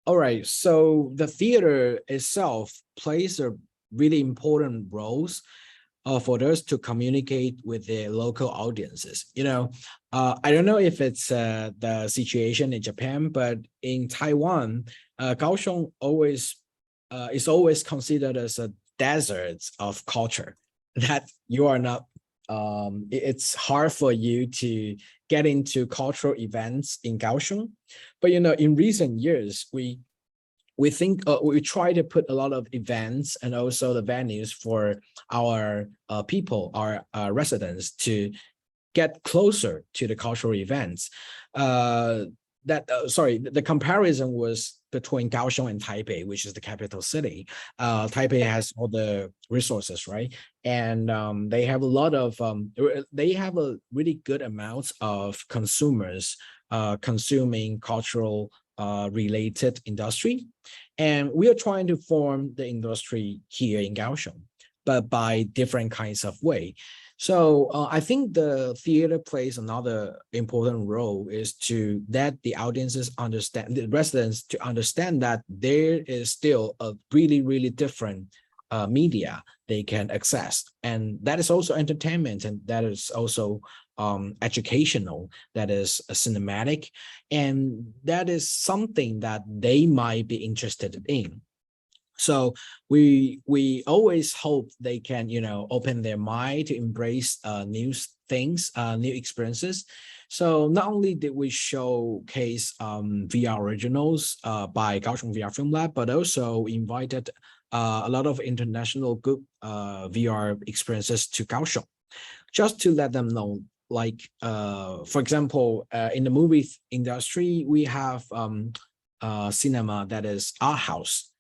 All right, so the theater itself plays a really important roles for us to communicate with the local audiences. I don't know if it's the situation in Japan, but in Taiwan, Kaohsiung is always considered as a desert of culture that you are not. It's hard for you to get into cultural events in Kaohsiung, but in recent years we think we try to put a lot of events and also the venues for our people, our residents, to get closer to the cultural events. The comparison was between Kaohsiung and Taipei, which is the capital city. Taipei has all the resources, right? And they have a lot of, they have a really good amount of consumers consuming cultural related industry. And we are trying to form the industry here in Kaohsiung, but by different kinds of way. So I think the theater plays another important role is to let the audiences understand, the residents to understand that there is still a really, really different media they can access. And that is also entertainment, and that is also educational, that is cinematic, and that is something that they might be interested in. So we always hope they can, open their mind to embrace new things, new experiences. So not only did we showcase VR originals by Kaohsiung VR Film Lab, but also invited a lot of international good VR experiences to Kaohsiung, just to let them know. Like, for example, in the movie industry, we have cinema that is art house,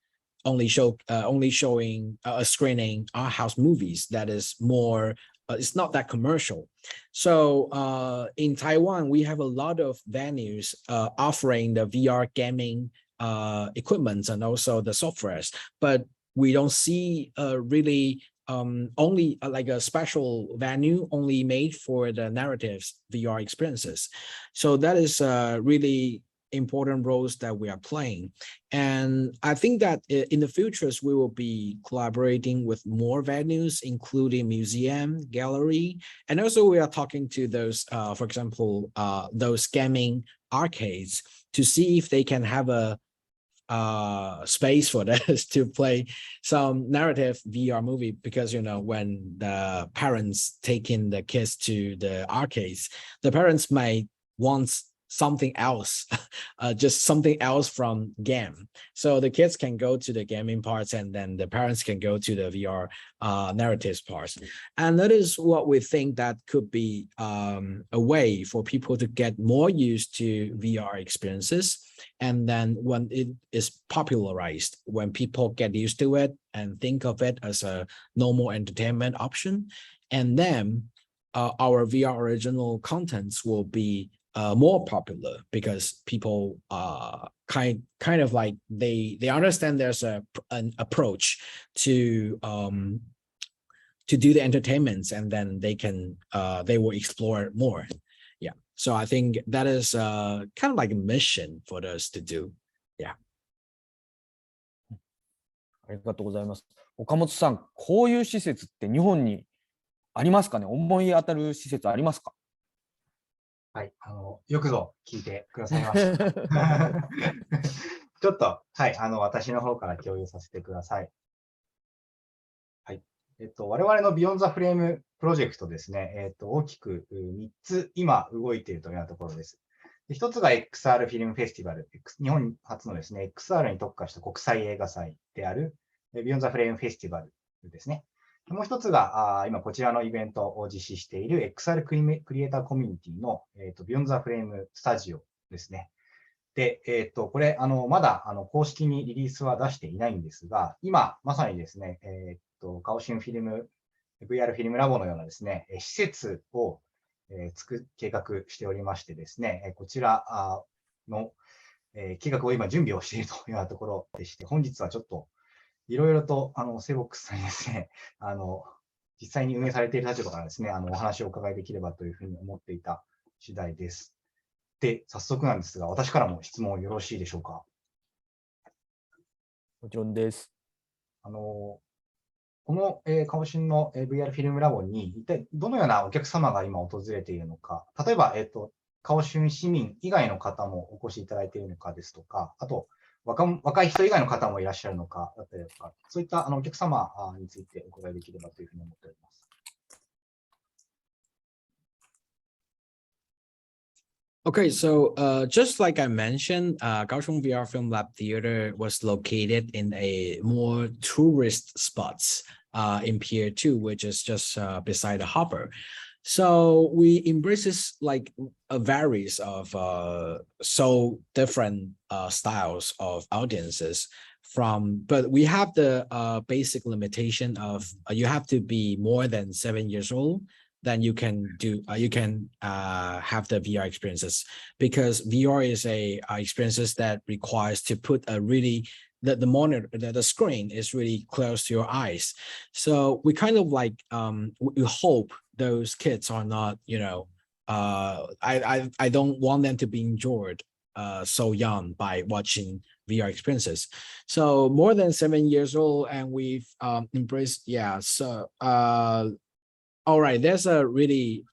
only showing screening art house movies that is more, it's not that commercial. So in Taiwan, we have a lot of venues offering the VR gaming equipment and also the softwares, but we don't see really only like a special venue only made for the narratives VR experiences. So that is really important roles that we are playing. And I think that in the futures, we will be collaborating with more venues, including museum, gallery, and also we are talking to those, for example, those gaming arcades to see if they can have a space for us to play some narrative VR movie, because when the parents taking the kids to the arcades, the parents might want something else, just something else from game. So the kids can go to the gaming parts and then the parents can go to the VR narratives parts. And that is what we think that could be a way for people to get more used to VR experiences. And then when it is popularized, when people get used to it and think of it as a normal entertainment option, and then our VR original contents will be more popular, because people kind of like they understand there's an approach to do the entertainments, and then they will explore more. Yeah, so I think that is kind of like a mission for us to do. Yeah. ありがとうございます。岡本さん、こういう施設って日本にありますかね。思い当たる施設ありますか。はい、よくぞ聞いてくださいました。ちょっと、はい、私の方から共有させてください。はい。我々の Beyond the Frame プロジェクトですね、大きく3つ今動いているというようなところです。1つが XR フィルムフェスティバル、日本初のですね、XR に特化した国際映画祭である Beyond the Frame フェスティバルですね。もう一つが、今こちらのイベントを実施している XR クリエイターコミュニティの、Beyond the Frame スタジオですね。で、これ、まだ、公式にリリースは出していないんですが、今、まさにですね、カオシンフィルム、VR フィルムラボのようなですね、施設を、計画しておりましてですね、こちらの、計画を今準備をしているというようなところでして、本日はちょっと、いろいろと、セボックスさんにですね、実際に運営されている立場からですね、お話をお伺いできればというふうに思っていた次第です。で、早速なんですが、私からも質問よろしいでしょうか。もちろんです。この、カオシンの VR フィルムラボに一体どのようなお客様が今訪れているのか、例えば、カオシン市民以外の方もお越しいただいているのかですとか、あと、若い人以外の方もいらっしゃるのかだったりとか、そういったお客様についてお伺いできればというふうに思っております。Okay, so just like I mentioned, Kaohsiung VR Film Lab Theater was located in a more tourist spots in Pier 2, which is just beside the harbor. So we embraces like a varies of so different styles of audiences but we have the basic limitation of you have to be more than 7 years old. Then you can have the VR experiences, because VR is a experiences that requires to put a really the monitor, the screen is really close to your eyes. So we kind of like we hope those kids are not, I don't want them to be injured so young by watching VR experiences. So more than 7 years old, and we've embraced, yeah. So all right, there's a really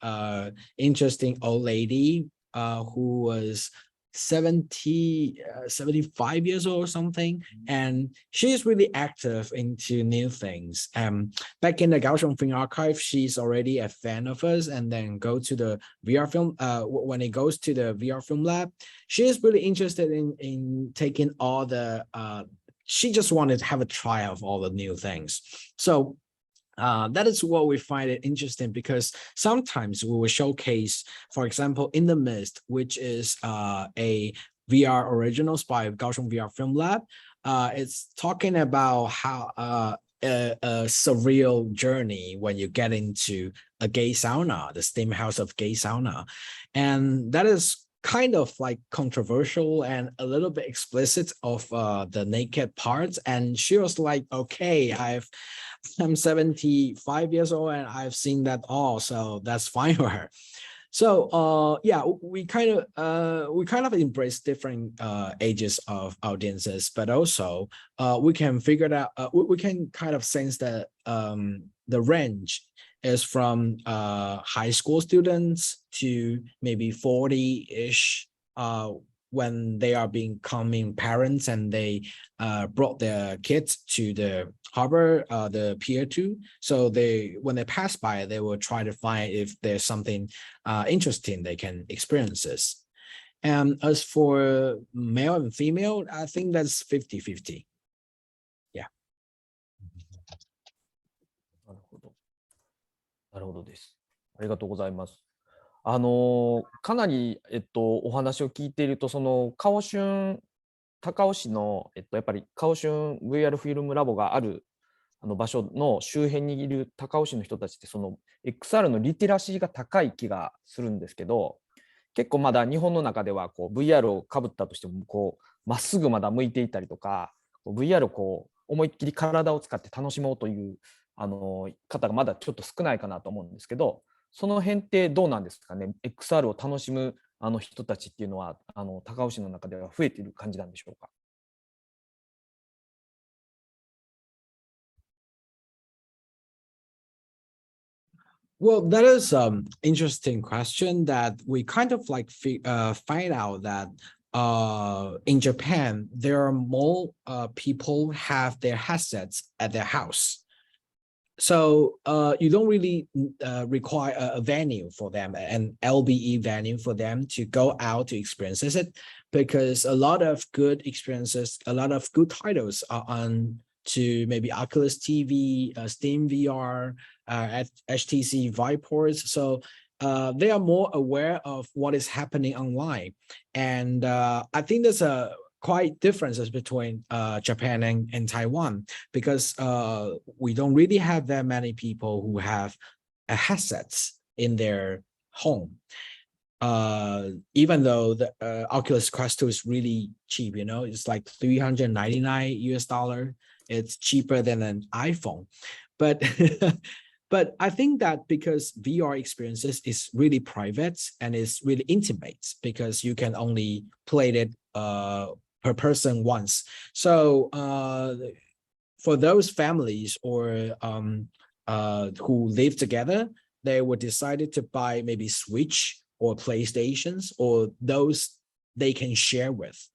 interesting old lady who was 75 years old or something, and she's really active into new things. Back in the Kaohsiung Film Archive, she's already a fan of us, and then go to the VR film. When it goes to the VR Film Lab, she is really interested in taking all the. She just wanted to have a try of all the new things. So that is what we find it interesting, because sometimes we will showcase, for example, In the Mist, which is a VR originals by Kaohsiung VR Film Lab. It's talking about how a surreal journey when you get into a gay sauna, the steam house of gay sauna. And that is kind of like controversial and a little bit explicit of the naked parts. And she was like, okay, I'm 75 years old and I've seen that all, so that's fine for her. So yeah, we kind of embrace different ages of audiences, but also we can figure it out. We can kind of sense that the range is from high school students to maybe 40-ish when they are becoming parents and they brought their kids to the harbor, the Pier 2. So when they pass by, they will try to find if there's something interesting they can experience this. And as for male and female, I think that's 50-50. Yeah. なるほどです。ありがとうございます。かなり、お話を聞いていると、その高雄市の、やっぱりカオシュン VR フィルムラボがある場所の周辺にいる高雄市の人たちって、その XR のリテラシーが高い気がするんですけど、結構まだ日本の中ではこう VR をかぶったとしてもこうまっすぐまだ向いていたりとか、VR をこう思いっきり体を使って楽しもうという方がまだちょっと少ないかなと思うんですけど、その辺ってどうなんですかね。 XR を楽しむ人たちっていうのは高雄市の中では増えている感じなんでしょうか。Well, that is interesting question that we kind of like find out that in Japan there are more people have their headsets at their house. So you don't really require a venue for them, an LBE venue for them to go out to experience it, because a lot of good experiences, a lot of good titles are on to maybe Oculus TV, Steam VR, at HTC Viveports. So they are more aware of what is happening online. And I think there's a quite differences between Japan and Taiwan, because we don't really have that many people who have headsets in their home. Even though the Oculus Quest 2 is really cheap, you know, it's like $399 US. It's cheaper than an iPhone. But but I think that because VR experiences is really private and it's really intimate, because you can only play it per person once. So for those families or who live together, they were decided to buy maybe Switch or PlayStations, or those they can share with,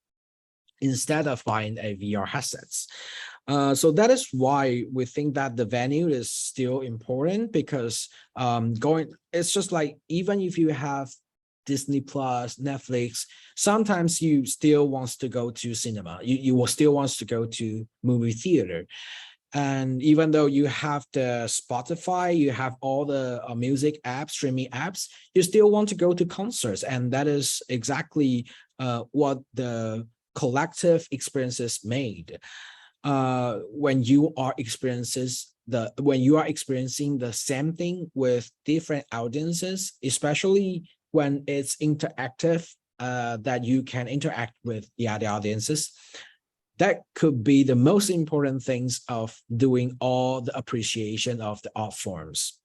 instead of buying a VR headsets. So that is why we think that the venue is still important, because it's just like, even if you have Disney Plus, Netflix, sometimes you still wants to go to cinema. You will still wants to go to movie theater. And even though you have the Spotify, you have all the music apps, streaming apps, you still want to go to concerts. And that is exactly what the collective experiences made. When you are experiencing the same thing with different audiences, especially when it's interactive, that you can interact with the other audiences, that could be the most important things of doing all the appreciation of the art forms.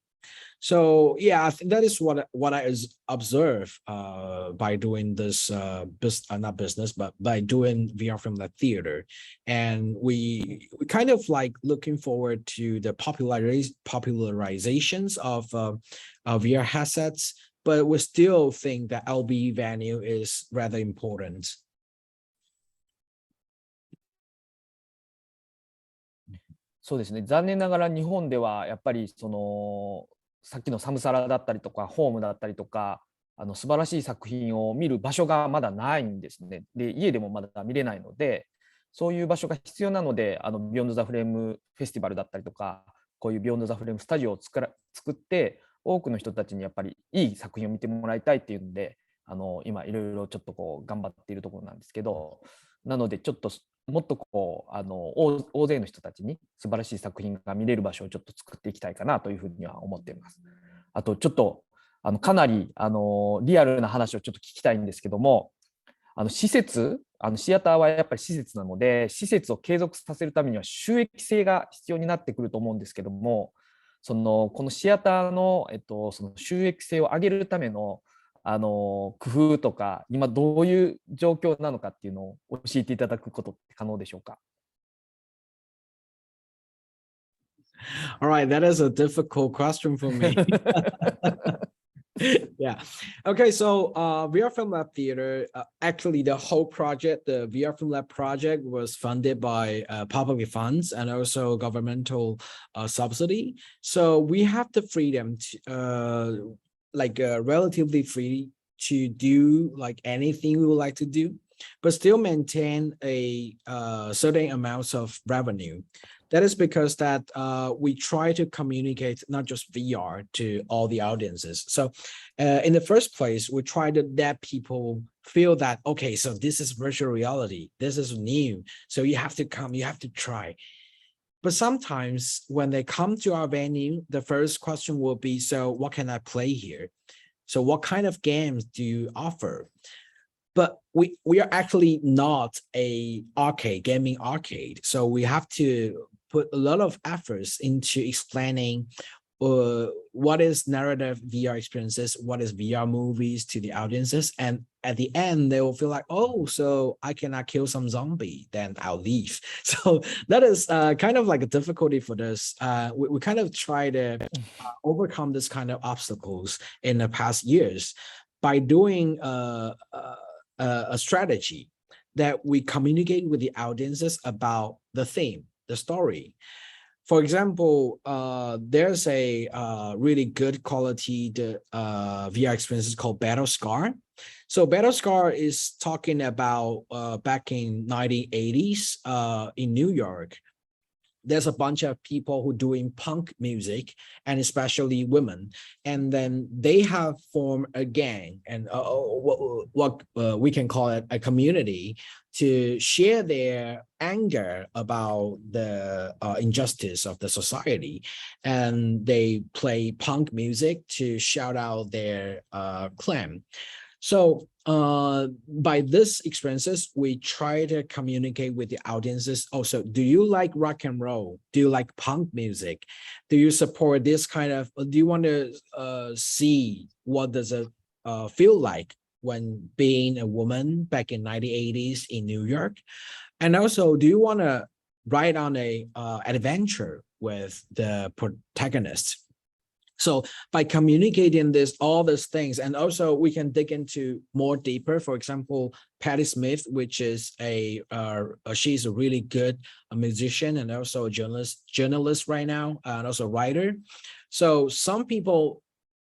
So yeah, I think that is what I observe by doing this not business, but by doing VR Film Lab theater. And we kind of like looking forward to the popularizations of VR headsets, but we still think that LB venue is rather important. そうですね。残念ながら日本ではやっぱりそのさっきのサムサラだったりとかホームだったりとか素晴らしい作品を見る場所がまだないんですね。で家でもまだ見れないので、そういう場所が必要なのでビヨンドザフレームフェスティバルだったりとか、こういうビヨンドザフレームスタジオを作って多くの人たちにやっぱりいい作品を見てもらいたいっていうんで、今いろいろちょっとこう頑張っているところなんですけど、なのでちょっともっとこう大勢の人たちに素晴らしい作品が見れる場所をちょっと作っていきたいかなというふうには思っています。あとちょっとかなりリアルな話をちょっと聞きたいんですけども、施設シアターはやっぱり施設なので、施設を継続させるためには収益性が必要になってくると思うんですけども、このシアターの、その収益性を上げるための工夫とか、今どういう状況なのかっていうのを教えていただくことって可能でしょうか。All right, that is a difficult question for me. Yeah. Okay, so VR Film Lab Theater, actually the whole project, the VR Film Lab project was funded by public funds and also governmental subsidy. So we have the freedom to relatively free to do like anything we would like to do, but still maintain a certain amounts of revenue. That is because that we try to communicate not just VR to all the audiences. So in the first place, we try to let people feel that, okay, so this is virtual reality. This is new. So you have to come, you have to try. But sometimes when they come to our venue, the first question will be, so what can I play here? So what kind of games do you offer? But we are actually not a gaming arcade. So we have to put a lot of efforts into explaining what is narrative VR experiences, what is VR movies to the audiences, and at the end they will feel like, oh, so I cannot kill some zombie, then I'll leave. So that is kind of like a difficulty for this. We kind of try to overcome this kind of obstacles in the past years by doing a strategy that we communicate with the audiences about the theme, the story. For example, there's a really good quality VR experiences called Battle Scar. So Battle Scar is talking about back in 1980s in New York. There's a bunch of people who doing punk music, and especially women, and then they have formed a gang and what we can call it a community to share their anger about the injustice of the society, and they play punk music to shout out their claim. So by this experiences, we try to communicate with the audiences. Also, do you like rock and roll? Do you like punk music? Do you support this kind of, do you want to see what does it feel like when being a woman back in 1980s in New York? And also, do you want to ride on a adventure with the protagonist? So by communicating all these things, and also we can dig into more deeper. For example, Patti Smith, which is she's a really good musician and also a journalist right now, and also writer. So some people,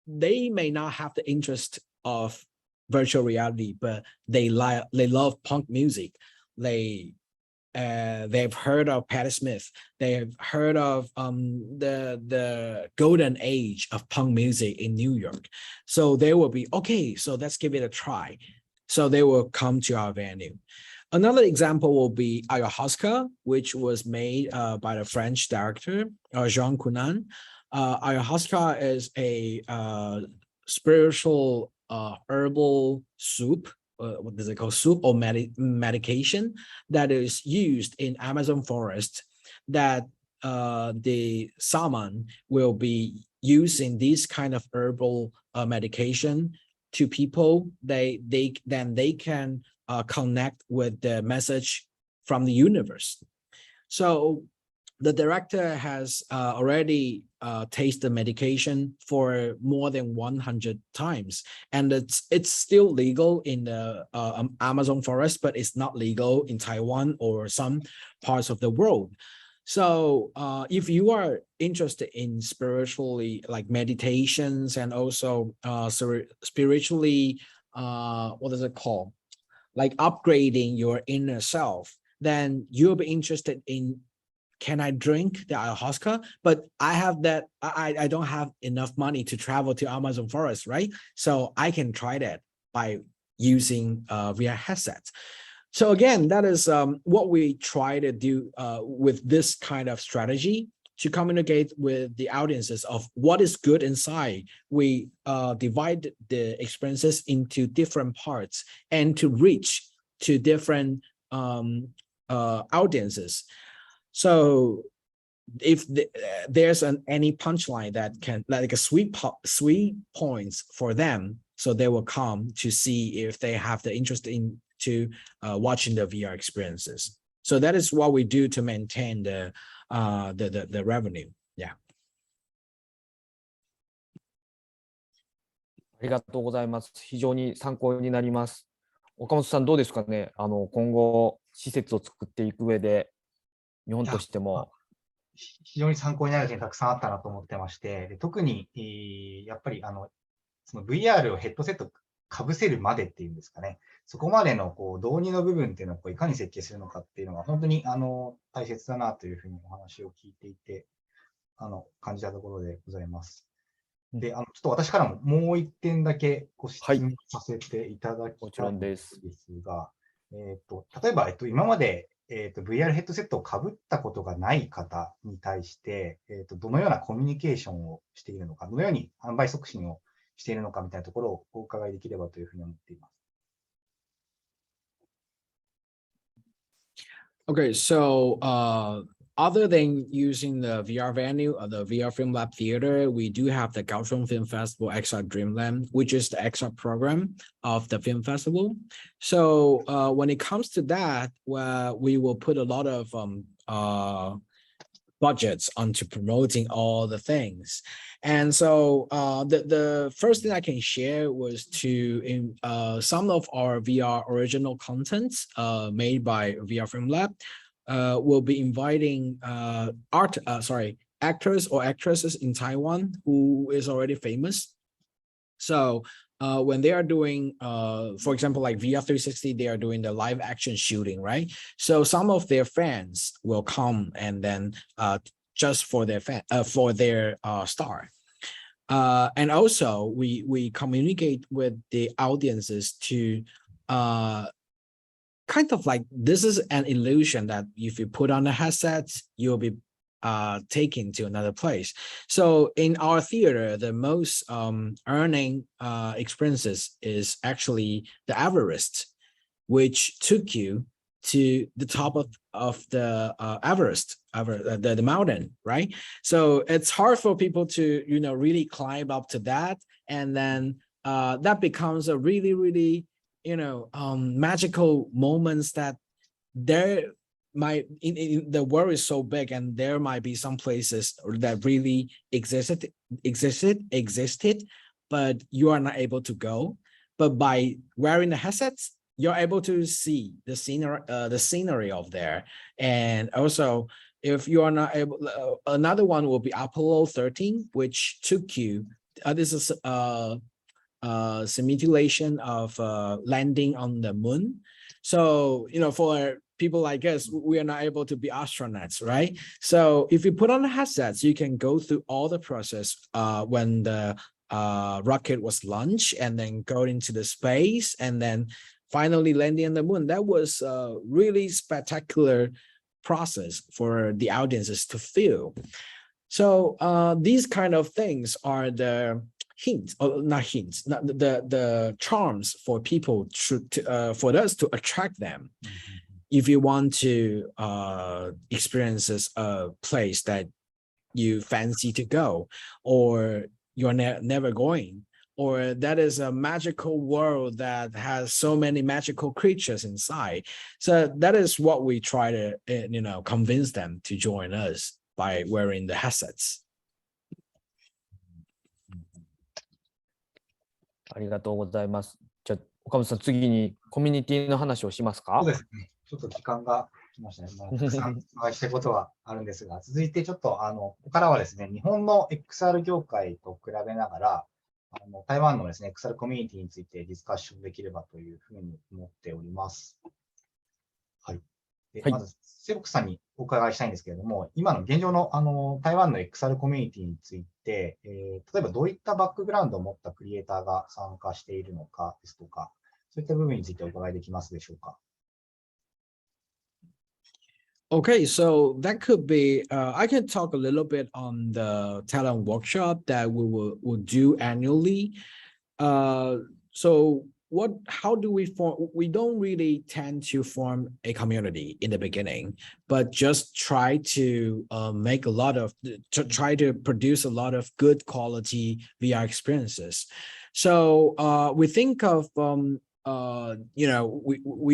they may not have the interest of virtual reality, but they love punk music. They've heard of Patti Smith. They've heard of the golden age of punk music in New York. So they will be, okay, so let's give it a try. So they will come to our venue. Another example will be Ayahuasca, which was made by the French director, Jean Cunan. Ayahuasca is a spiritual herbal soup. What does it call, soup or medication that is used in Amazon forest, that the shaman will be using this kind of herbal medication to people. They can connect with the message from the universe. So the director has already tasted the medication for more than 100 times, and it's still legal in the Amazon forest, but it's not legal in Taiwan or some parts of the world. So if you are interested in spiritually, like meditations, and also spiritually, what is it called? Like upgrading your inner self, then you'll be interested in, can I drink the ayahuasca? But I have that, I don't have enough money to travel to Amazon forest, right? So I can try that by using VR headsets. So again, that is what we try to do with this kind of strategy, to communicate with the audiences of what is good inside. We divide the experiences into different parts and to reach to different audiences. So if there's any punchline that can, like a sweet points for them, so they will come to see if they have the interest in to watching the VR experiences. So that is what we do to maintain the revenue. Yeah. ありがとうございます。非常に参考になります。岡本さん、どうですかね。今後施設を作っていく上で、日本としても。非常に参考になる点たくさんあったなと思ってまして、で特に、やっぱりその VR をヘッドセットかぶせるまでっていうんですかね、そこまでの導入の部分っていうのをいかに設計するのかっていうのは本当に大切だなというふうにお話を聞いていて感じたところでございます。で、ちょっと私からももう一点だけご質問させていただきたいんですが、例えば、今まで、VR ヘッドセットをかぶったことがない方に対して、どのようなコミュニケーションをしているのか、どのように販売促進をしているのかみたいなところをお伺いできればというふうに思っています。Okay, so other than using the VR venue or the VR Film Lab theater, we do have the Kaohsiung Film Festival XR Dreamland, which is the XR program of the film festival. So when it comes to that, we will put a lot of budgets onto promoting all the things. And so the first thing I can share was to some of our VR original contents made by VR Film Lab. Will be inviting actors or actresses in Taiwan who is already famous. So when they are doing, for example, like VR 360, they are doing the live action shooting, right? So some of their fans will come and then just for their star. And also we communicate with the audiences to kind of like, this is an illusion that if you put on the headsets, you'll be taken to another place. So in our theater, the most earning experiences is actually the Everest, which took you to the top of the Everest, the mountain, right? So it's hard for people to, really climb up to that. And then that becomes a really, really, magical moments that there might, the world is so big and there might be some places that really existed, but you are not able to go. But by wearing the headsets, you're able to see the scenery of there. And also, if you are not able, another one will be Apollo 13, which took you, this is simulation of landing on the moon. So, for people like us, we are not able to be astronauts, right? So if you put on the headsets, you can go through all the process when the rocket was launched and then go into the space and then finally landing on the moon. That was a really spectacular process for the audiences to feel. So these kind of things are the hints, or not hints, the charms for people for us to attract them. If you want to experience a place that you fancy to go, or you're never going, or that is a magical world that has so many magical creatures inside. So that is what we try to, convince them to join us by wearing the headsets. ありがとうございます。じゃあ、岡本さん、次にコミュニティの話をしますか？そうですね。ちょっと時間が来ましたね。たくさんお話したいことはあるんですが、続いてちょっと、ここからはですね、日本の XR 業界と比べながら、台湾のですね、XR コミュニティについてディスカッションできればというふうに思っております。はい。でまず、セボックスさんにお伺いしたいんですけれども、今の現状の台湾の XR コミュニティについて、例えばどういったバックグラウンドを持ったクリエイターが参加しているのかですとか、そういった部分についてお伺いできますでしょうか。Okay, so that could be, I can talk a little bit on the talent workshop that we will do annually. So how do we form? We don't really tend to form a community in the beginning, but just try to try to produce a lot of good quality VR experiences. So we think of, we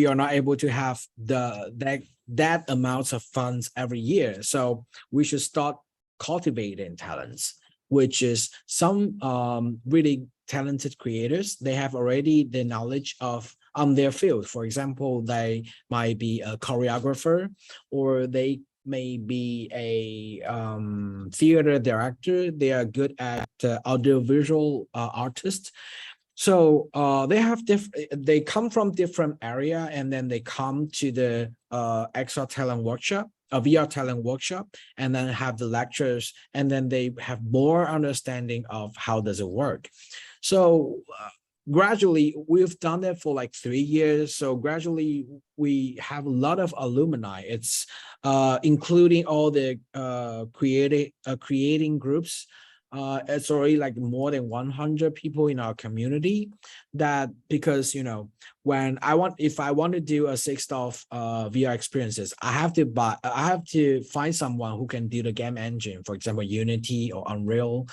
are not able to have that amounts of funds every year. So we should start cultivating talents, which is some really talented creators. They have already the knowledge of their field. For example, they might be a choreographer, or they may be a theater director. They are good at audiovisual artists. So they come from different area, and then they come to the XR talent workshop, a VR talent workshop, and then have the lectures, and then they have more understanding of how does it work. So gradually, we've done that for like 3 years. So gradually, we have a lot of alumni. It's including all the creating groups. it's already like more than 100 people in our community. That because if I want to do a 6 VR experiences, I have to find someone who can do the game engine, for example, Unity or Unreal,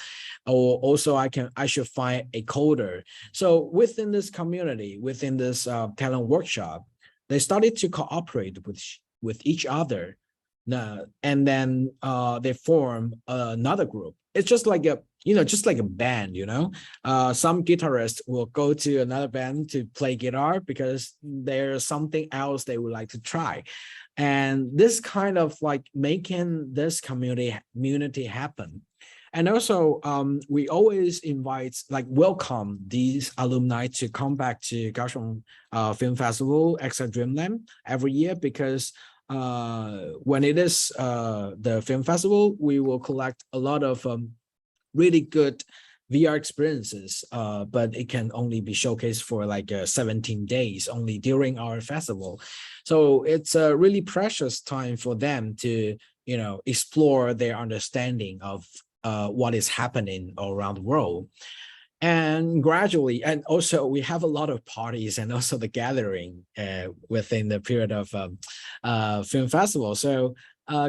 or also I should find a coder. So within this community, within this talent workshop, they started to cooperate with each other. And then they form another group. It's just like a band, some guitarists will go to another band to play guitar because there's something else they would like to try. And this kind of like making this community happen. And also, we always welcome these alumni to come back to Kaohsiung Film Festival, XR Dreamland every year, because when it is the film festival, we will collect a lot of really good VR experiences, but it can only be showcased for like 17 days only during our festival. So it's a really precious time for them to, explore their understanding of what is happening all around the world. And gradually, and also we have a lot of parties and also the gathering within the period of film festival. So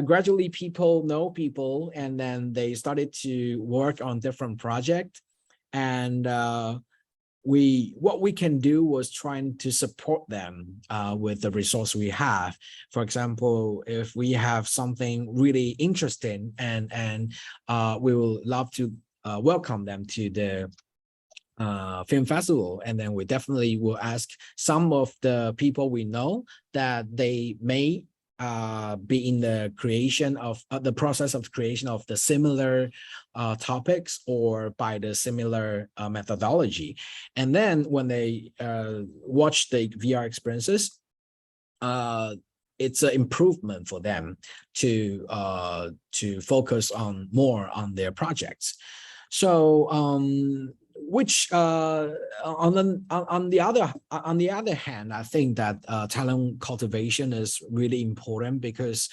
gradually people know people, and then they started to work on different projects. And what we can do was trying to support them with the resource we have. For example, if we have something really interesting, and we will love to welcome them to the film festival, and then we definitely will ask some of the people we know that they may be in the creation of the process of creation of the similar topics or by the similar methodology. And then when they watch the VR experiences, it's an improvement for them to focus more on their projects. So which on the other hand, I think that talent cultivation is really important, because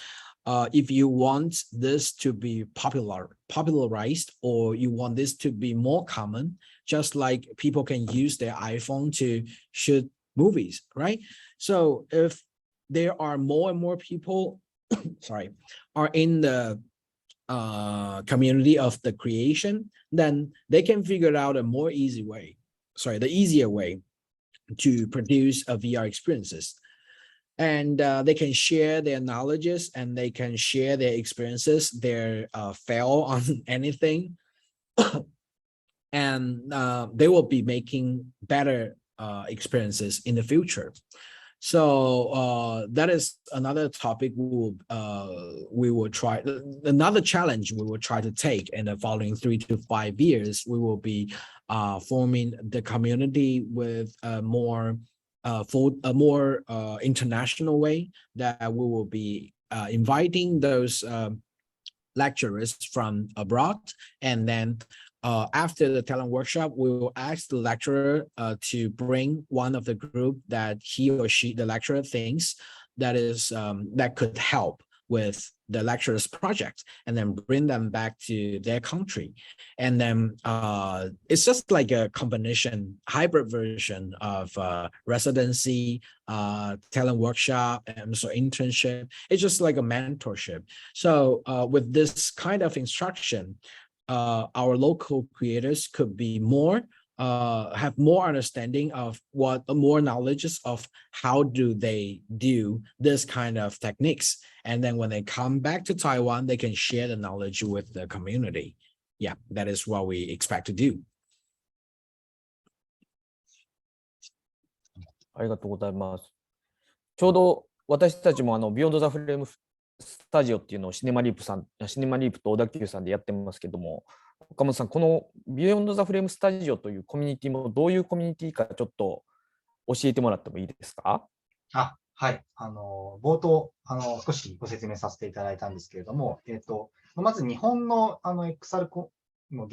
if you want this to be popularized, or you want this to be more common, just like people can use their iPhone to shoot movies, right? So if there are more and more people are in the community of the creation, then they can figure out the easier way to produce a VR experiences. And they can share their knowledges, and they can share their experiences, their fail on anything. And they will be making better experiences in the future. So that is another topic we will try. Another challenge we will try to take in the following 3 to 5 years. We will be forming the community with a more international way, that we will be inviting those lecturers from abroad, and then after the talent workshop, we will ask the lecturer to bring one of the group that he or she, the lecturer, thinks that is that could help with the lecturer's project, and then bring them back to their country. And then it's just like a combination, hybrid version of residency, talent workshop, and so internship. It's just like a mentorship. So with this kind of instruction, our local creators could be have more understanding of more knowledge of how do they do this kind of techniques. And then when they come back to Taiwan, they can share the knowledge with the community. Yeah, that is what we expect to do. ありがとうございます。ちょうど私たちもビヨンドザフレームスタジオっていうのをシネマリープと小田急さんでやってますけども、岡本さん、このビヨンドザフレームスタジオというコミュニティもどういうコミュニティかちょっと教えてもらってもいいですか？はい。冒頭、少しご説明させていただいたんですけれども、まず日本のXR の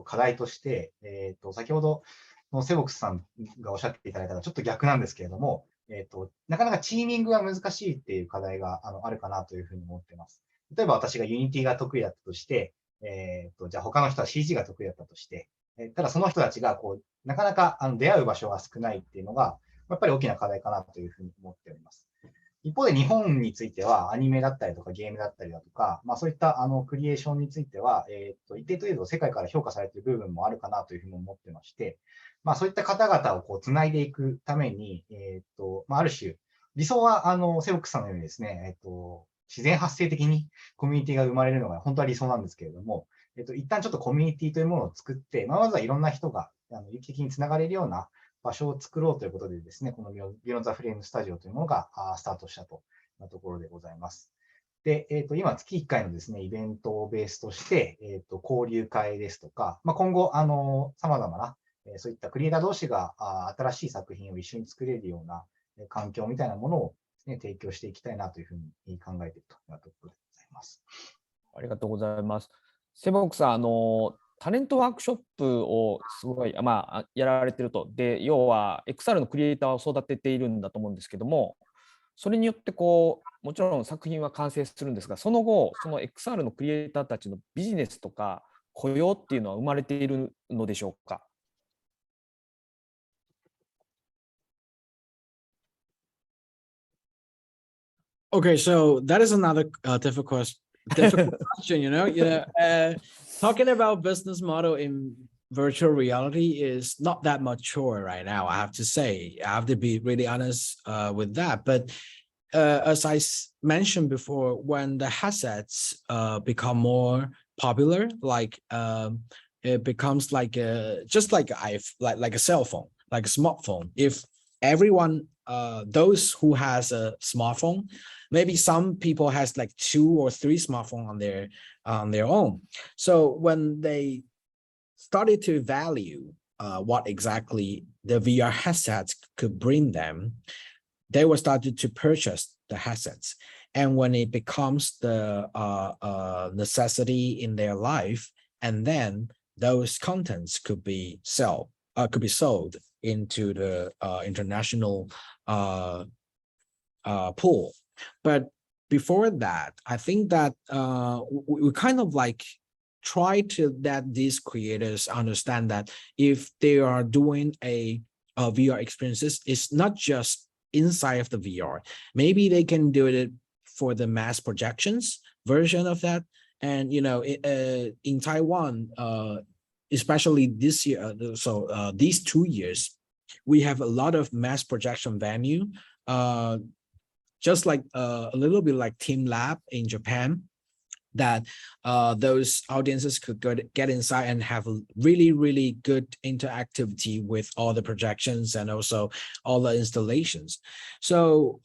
課題として、先ほどのセボックスさんがおっしゃっていただいたのはちょっと逆なんですけれども、なかなかチーミングが難しいっていう課題があるかなというふうに思っています。例えば私がユニティが得意だったとして、じゃあ他の人は CG が得意だったとして、ただその人たちがなかなか出会う場所が少ないっていうのが、やっぱり大きな課題かなというふうに思っております。一方で日本についてはアニメだったりとかゲームだったりだとか、そういったクリエーションについては、一定程度世界から評価されている部分もあるかなというふうに思ってまして、そういった方々をつないでいくために、ある種、理想はセボックスさんのようにですね、自然発生的にコミュニティが生まれるのが本当は理想なんですけれども、一旦ちょっとコミュニティというものを作って、まずはいろんな人が有機的につながれるような場所を作ろうということでですね、このビヨンドザフレームスタジオというものがスタートしたというところでございます。で、今月1回のですね、イベントをベースとして、交流会ですとか、今後、様々な、そういったクリエイター同士が新しい作品を一緒に作れるような環境みたいなものを、提供していきたいなというふうに考えているというところでございます。ありがとうございます。セボックさん、タレントワークショップをすごい、やられてると。で、要は XR のクリエイターを育てているんだと思うんですけども、それによってもちろん作品は完成するんですが、その後、その XR のクリエイターたちのビジネスとか雇用っていうのは生まれているのでしょうか。Okay, so that is another difficult question. Talking about business model in virtual reality is not that mature right now. I have to say, I have to be really honest with that. But as I mentioned before, when the headsets become more popular, like it becomes like just like a cell phone, like a smartphone. If everyone, those who has a smartphone, maybe some people has like 2 or 3 smartphones on their own. So when they started to value what exactly the VR headsets could bring them, they were started to purchase the headsets. And when it becomes the necessity in their life, and then those contents could be sold into the international pool. But before that, I think that we kind of like try to let these creators understand that if they are doing a VR experiences, it's not just inside of the VR. Maybe they can do it for the mass projections version of that. And in Taiwan, especially this year, these 2 years, we have a lot of mass projection venue, just like a little bit like CinemaLeap in Japan, that those audiences could get inside and have a really, really good interactivity with all the projections and also all the installations. So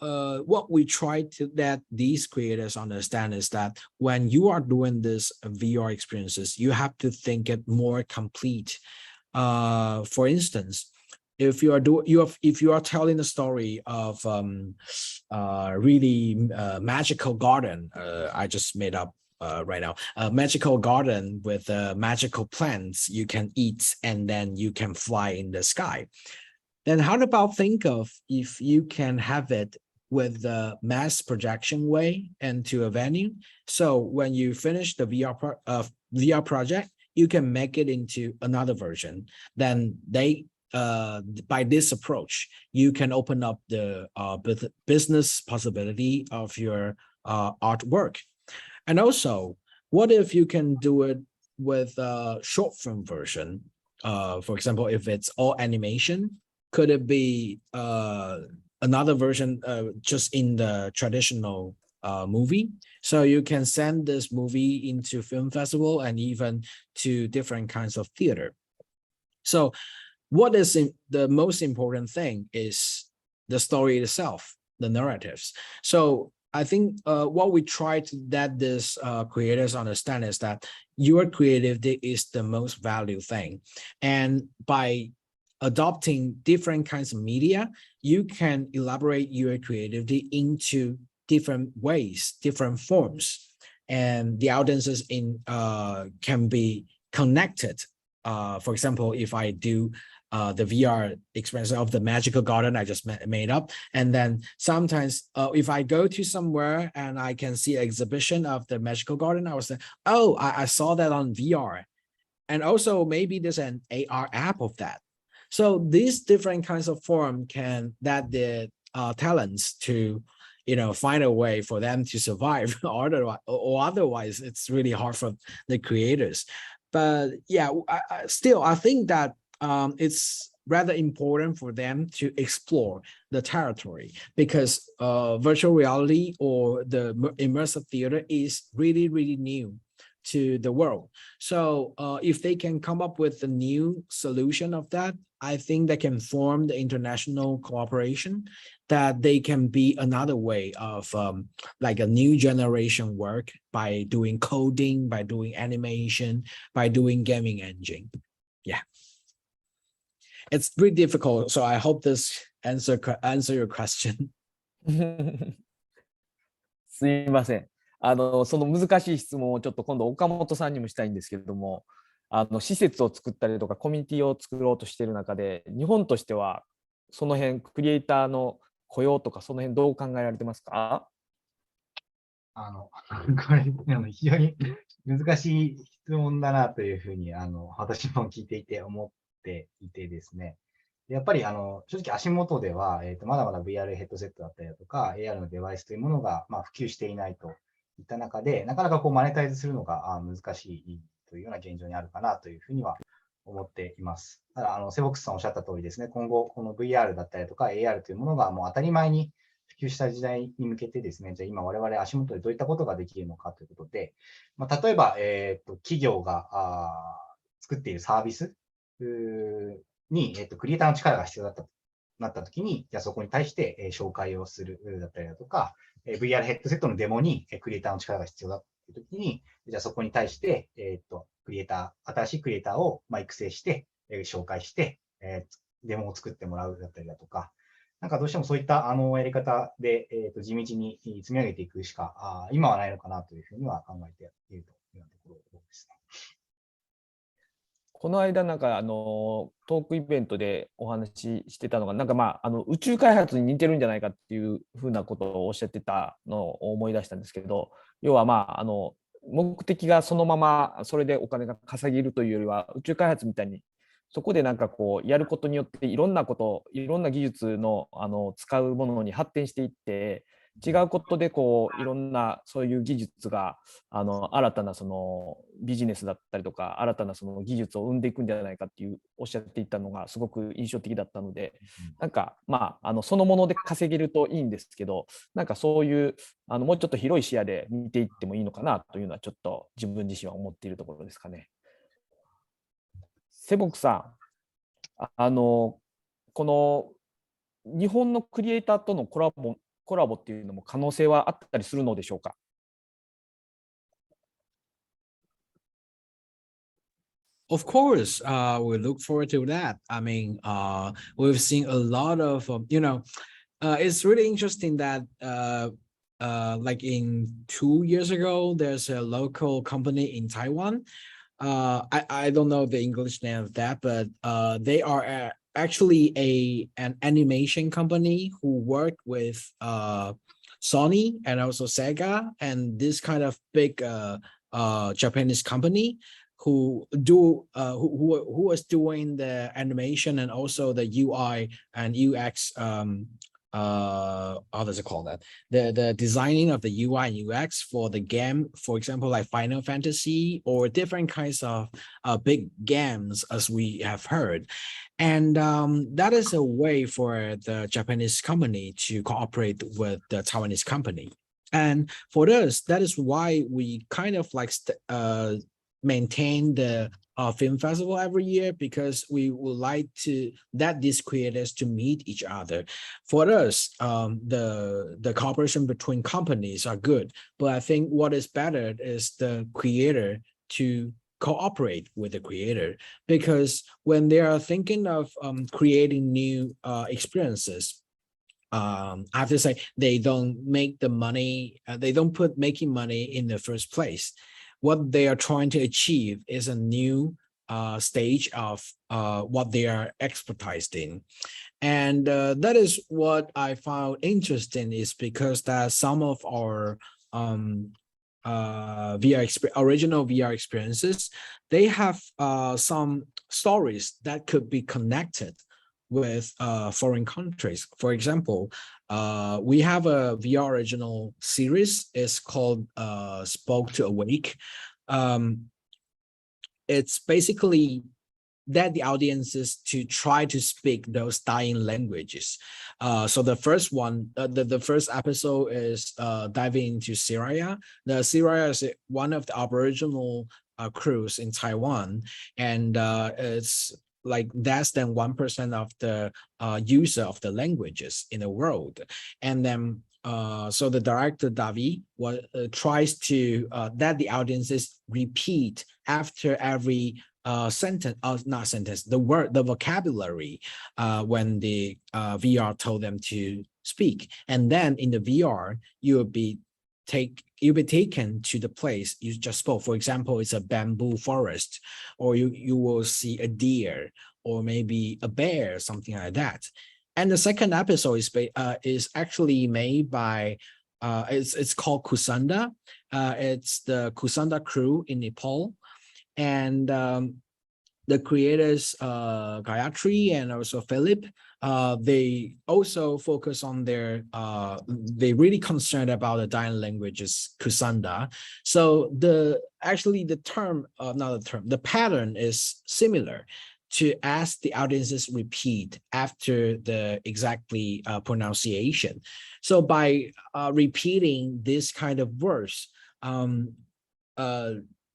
what we try to let these creators understand is that when you are doing this VR experiences, you have to think it more complete. For instance, if you are telling the story of really magical garden, I just made up right now, a magical garden with magical plants you can eat and then you can fly in the sky. Then how about think of if you can have it with the mass projection way into a venue. So when you finish the VR project, you can make it into another version. Then by this approach, you can open up the business possibility of your artwork. And also, what if you can do it with a short film version? For example, if it's all animation, could it be another version just in the traditional movie? So you can send this movie into film festival and even to different kinds of theater. So what is the most important thing is the story itself, the narratives. So I think what we try to let these creators understand is that your creativity is the most valued thing. And by adopting different kinds of media, you can elaborate your creativity into different ways, different forms. And the audiences can be connected. For example, if I do the VR experience of the magical garden I just made up. And then sometimes if I go to somewhere and I can see an exhibition of the magical garden, I will say, oh, I saw that on VR. And also maybe there's an AR app of that. So these different kinds of form can that the talents to find a way for them to survive, or otherwise it's really hard for the creators. But yeah, I think that it's rather important for them to explore the territory, because virtual reality or the immersive theater is really, really new to the world. So if they can come up with a new solution of that, I think they can form the international cooperation, that they can be another way of like a new generation work by doing coding, by doing animation, by doing gaming engine. Yeah. It's really difficult. So I hope this answer your question. すいません。その難しい質問をちょっと今度岡本さんにもしたいんですけれども、施設を作ったりとかコミュニティを作ろうとしている中で、日本としてはその辺クリエイターの雇用とかその辺どう考えられてますか？これ非常に難しい質問だなというふうに私も聞いていて思っていてですね。やっぱり正直足元では、まだまだ VR ヘッドセットだったりだとか AR のデバイスというものが普及していないといった中で、なかなかマネタイズするのが難しいというような現状にあるかなというふうには思っています。ただセボックスさんおっしゃった通りですね、今後この VR だったりとか AR というものがもう当たり前に普及した時代に向けてですね、じゃあ今我々足元でどういったことができるのかということで、例えば、企業が作っているサービスに、クリエイターの力が必要だったとなったときに、じゃあそこに対して、紹介をするだったりだとか、VR ヘッドセットのデモに、クリエイターの力が必要だというときに、じゃあそこに対して、新しいクリエイターを、育成して、紹介して、デモを作ってもらうだったりだとか、なんかどうしてもそういったやり方で、地道に積み上げていくしか、今はないのかなというふうには考えているというようなところですね。この間トークイベントでお話ししてたのが、宇宙開発に似てるんじゃないかっていうふうなことをおっしゃってたのを思い出したんですけど、要は目的がそのままそれでお金が稼げるというよりは、宇宙開発みたいにそこでやることによっていろんな技術の使うものに発展していって、違うことでいろんなそういう技術が新たなビジネスだったりとか、新たな技術を生んでいくんじゃないかっていうおっしゃっていたのがすごく印象的だったので、そのもので稼げるといいんですけど、そういうもうちょっと広い視野で見ていってもいいのかなというのはちょっと自分自身は思っているところですかね。セボクさん、この日本のクリエイターとのコラボっていうのも可能性はあったりするのでしょうか？ Of course, we look forward to that. I mean, we've seen a lot of, it's really interesting that like in 2 years ago, there's a local company in Taiwan. I don't know the English name of that, but they are actually an animation company who work with Sony and also Sega and this kind of big Japanese company who was doing the animation and also the UI and UX how does it call that? The designing of the UI and UX for the game, for example, like Final Fantasy or different kinds of big games, as we have heard. And that is a way for the Japanese company to cooperate with the Taiwanese company. And for us, that is why we kind of like maintain the film festival every year, because we would like to that these creators to meet each other. For us, the cooperation between companies are good, but I think what is better is the creator to cooperate with the creator, because when they are thinking of creating new experiences, I have to say they don't make the money, they don't put making money in the first place. What they are trying to achieve is a new stage of what they are expertised in. And that is what I found interesting, is because that some of our original VR experiences, they have some stories that could be connected with foreign countries. For example, we have a VR original series. It's called Spoke to Awake. It's basically that the audiences to try to speak those dying languages. So the first one, the first episode is diving into Syria. The Syria is one of the Aboriginal crews in Taiwan, and it's like less than 1% of the user of the languages in the world. And then so the director Davi tries to that the audiences repeat after every sentence, not sentence, the vocabulary when the VR told them to speak. And then in the VR, you'll be taken to the place you just spoke. For example, it's a bamboo forest, or you will see a deer, or maybe a bear, something like that. And the second episode is actually made by it's called Kusanda. It's the Kusanda crew in Nepal, and the creators Gayatri and also Philip, they also focus on they really concerned about the dying languages Kusanda. So the pattern is similar, to ask the audiences repeat after the exactly pronunciation. So by repeating this kind of words,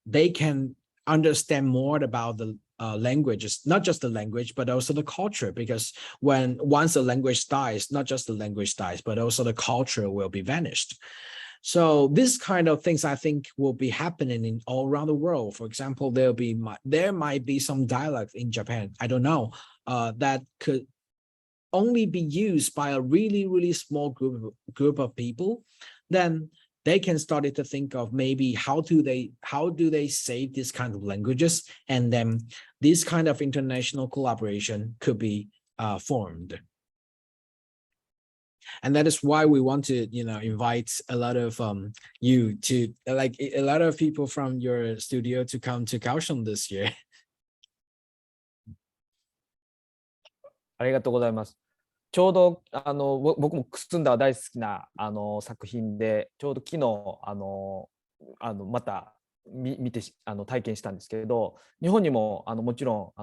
they can understand more about the languages, not just the language, but also the culture, because once the language dies, not just the language dies, but also the culture will be vanished. So this kind of things, I think, will be happening in all around the world. For example, there might be some dialect in Japan, I don't know, that could only be used by a really, really small group of people. Then they can start to think of maybe how do they save this kind of languages, and then this kind of international collaboration could be formed. And that is why we want to, invite a lot of you to, like a lot of people from your studio to come to Kaohsiung this year. ありがとうございます。ちょうど僕もクスンダは大好きな作品で、ちょうど昨日また見て体験したんですけれど、日本にももちろん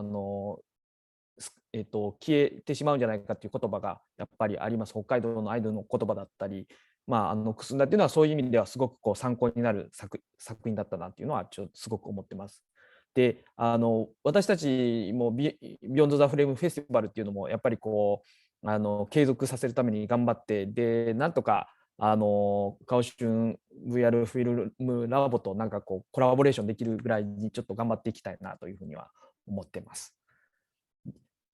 消えてしまうんじゃないかという言葉がやっぱりあります。北海道のアイドルの言葉だったり、クスンダっていうのはそういう意味ではすごく参考になる作品だったなっていうのはすごく思ってます。で、私たちもビヨンド・ザ・フレームフェスティバルっていうのもやっぱり継続させるために頑張って、でなんとかカオシュン VR フィルムラボとコラボレーションできるぐらいにちょっと頑張っていきたいなというふうには思ってます。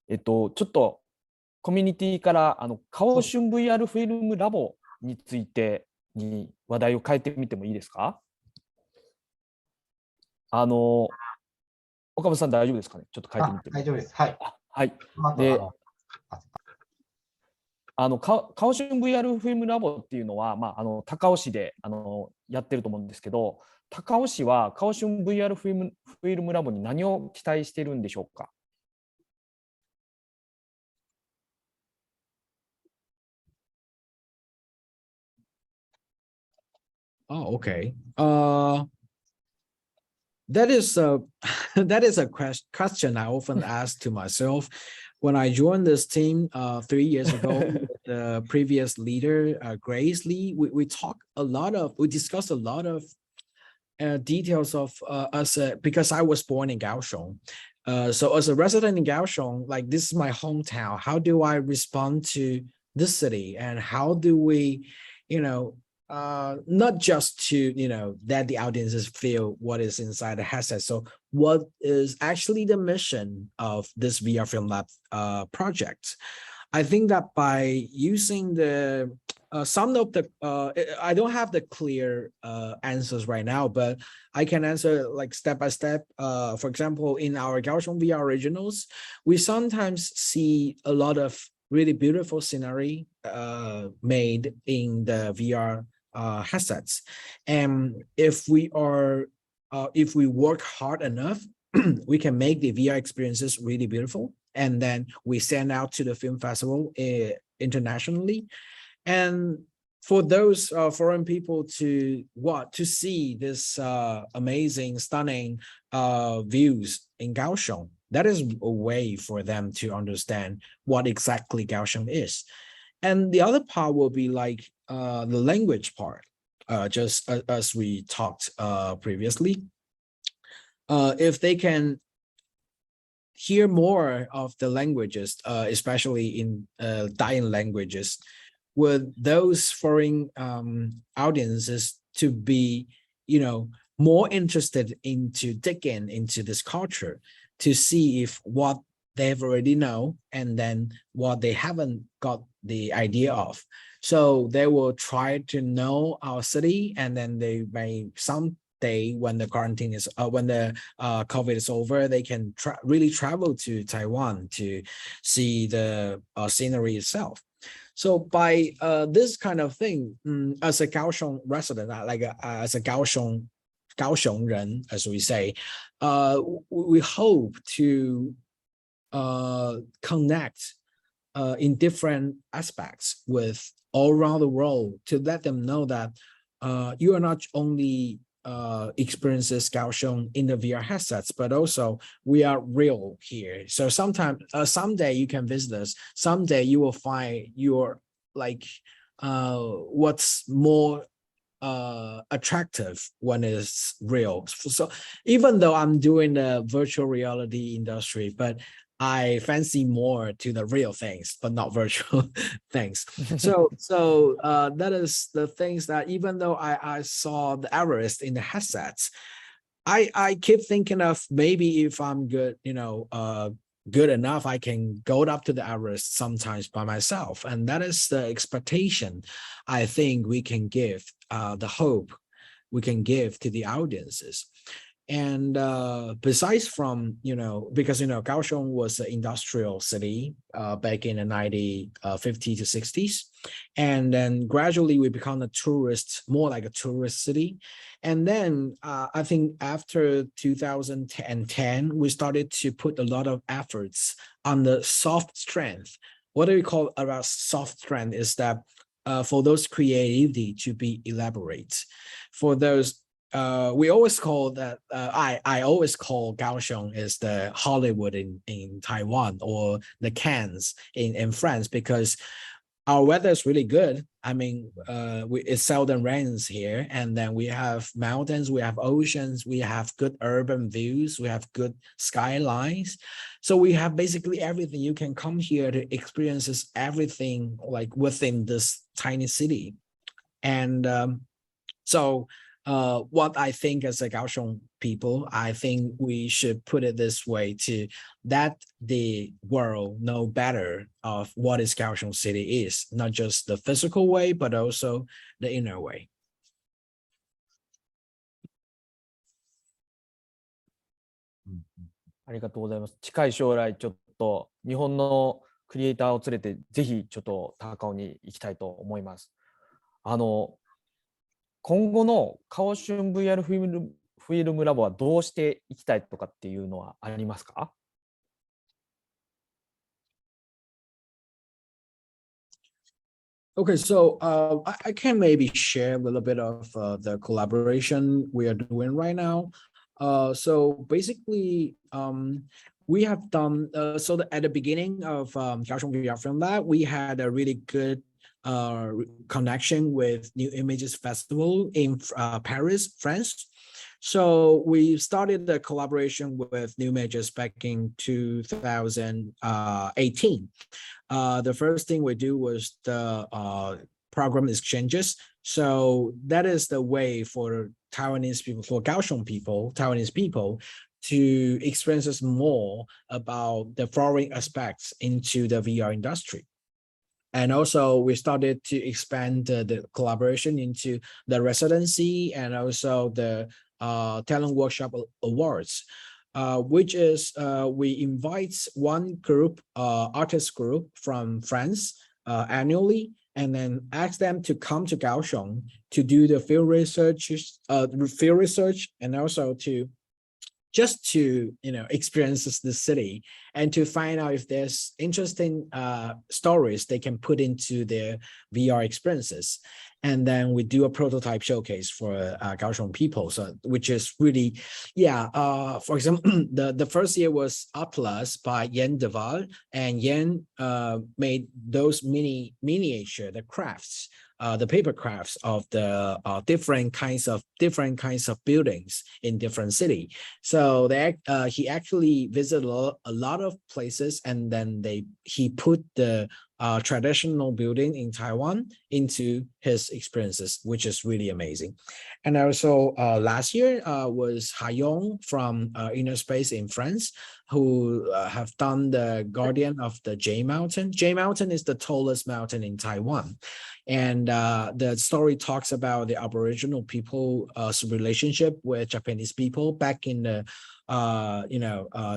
ちょっとコミュニティからカオシュン VR フィルムラボについてに話題を変えてみてもいいですか？岡本さん大丈夫ですかね？ちょっと変えてみて。大丈夫です。はい。はい。で、カオシュン VR フィルムラボっていうのは、高雄市でやってると思うんですけど、高雄市はカオシュン VR フィルムラボに何を期待しているんでしょうか？Oh, okay. That is a question I often ask to myself. When I joined this team 3 years ago, with the previous leader, Grace Lee, we discussed a lot of details of us because I was born in Kaohsiung. So as a resident in Kaohsiung, like this is my hometown. How do I respond to this city, and how do we, not just to, that the audiences feel what is inside the headset. So what is actually the mission of this VR Film Lab project? I think that by using the some of the I don't have the clear answers right now, but I can answer like step by step. For example, in our Kaohsiung VR originals, we sometimes see a lot of really beautiful scenery made in the VR headsets, and if we work hard enough, we can make the VR experiences really beautiful, and then we send out to the film festival internationally. And for those foreign people to see this amazing, stunning views in Kaohsiung, that is a way for them to understand what exactly Kaohsiung is. And the other part will be like the language part, just as we talked previously. If they can hear more of the languages, especially in dying languages, with those foreign audiences to be, more interested into digging into this culture, to see if what they've already know and then what they haven't got the idea of. So they will try to know our city, and then they may someday, when the quarantine is when the COVID is over, they can really travel to Taiwan to see the scenery itself. So by this kind of thing, as a Kaohsiung resident, as a Kaohsiung人, as we say, we hope to connect in different aspects with all around the world, to let them know that you are not only experiences Kaohsiung in the VR headsets, but also we are real here. So someday you can visit us. Someday you will find your what's more attractive when it's real. So even though I'm doing the virtual reality industry, but I fancy more to the real things, but not virtual things. So that is the things that even though I saw the Everest in the headsets, I keep thinking of maybe if I'm good, good enough, I can go up to the Everest sometimes by myself. And that is the expectation I think we can give, the hope we can give to the audiences. And besides from, because, Kaohsiung was an industrial city back in the 1950s to 60s. And then gradually we become more like a tourist city. And then I think after 2010, we started to put a lot of efforts on the soft strength. What do we call about soft strength is that for those creativity to be elaborate. For those we always call that I always call Kaohsiung is the Hollywood in Taiwan, or the Cannes in France, because our weather is really good. I mean, it seldom rains here, and then we have mountains, we have oceans, we have good urban views, we have good skylines. So we have basically everything. You can come here to experience everything like within this tiny city. And what I think as a Kaohsiung people, I think we should put it this way, to let the world know better of what is Kaohsiung City is, not just the physical way, but also the inner way. ありがとうございます。近い将来ちょっと日本のクリエイターを連れてぜひちょっと高尾に行きたいと思います。今後のKaohsiung VR フィルムラボはどうしていきたいとかっていうのはありますか？ Okay, so I can maybe share a little bit of the collaboration we are doing right now. So basically, we have done, at the beginning of Kaohsiung VR Film Lab, we had a really good connection with New Images Festival in Paris, France. So we started the collaboration with New Images back in 2018. The first thing we do was the program exchanges. So that is the way for Taiwanese people, for Kaohsiung people, Taiwanese people, to experience more about the foreign aspects into the VR industry. And also we started to expand the collaboration into the residency and also the talent workshop awards, which is we invite one group, artist group from France annually, and then ask them to come to Kaohsiung to do the field research, and also to just to experience the city and to find out if there's interesting stories they can put into their VR experiences. And then we do a prototype showcase for Kaohsiung people, so which is really, for example, the first year was Atlas by Yen Deval, and Yen made those miniature, the crafts, the paper crafts of the different kinds of buildings in different city. So he actually visited a lot of places, and then he put the traditional building in Taiwan into his experiences, which is really amazing. And also last year was Hayong from Inner Space in France, who have done the Guardian of the J Mountain. J Mountain is the tallest mountain in Taiwan. And the story talks about the Aboriginal people's relationship with Japanese people back in the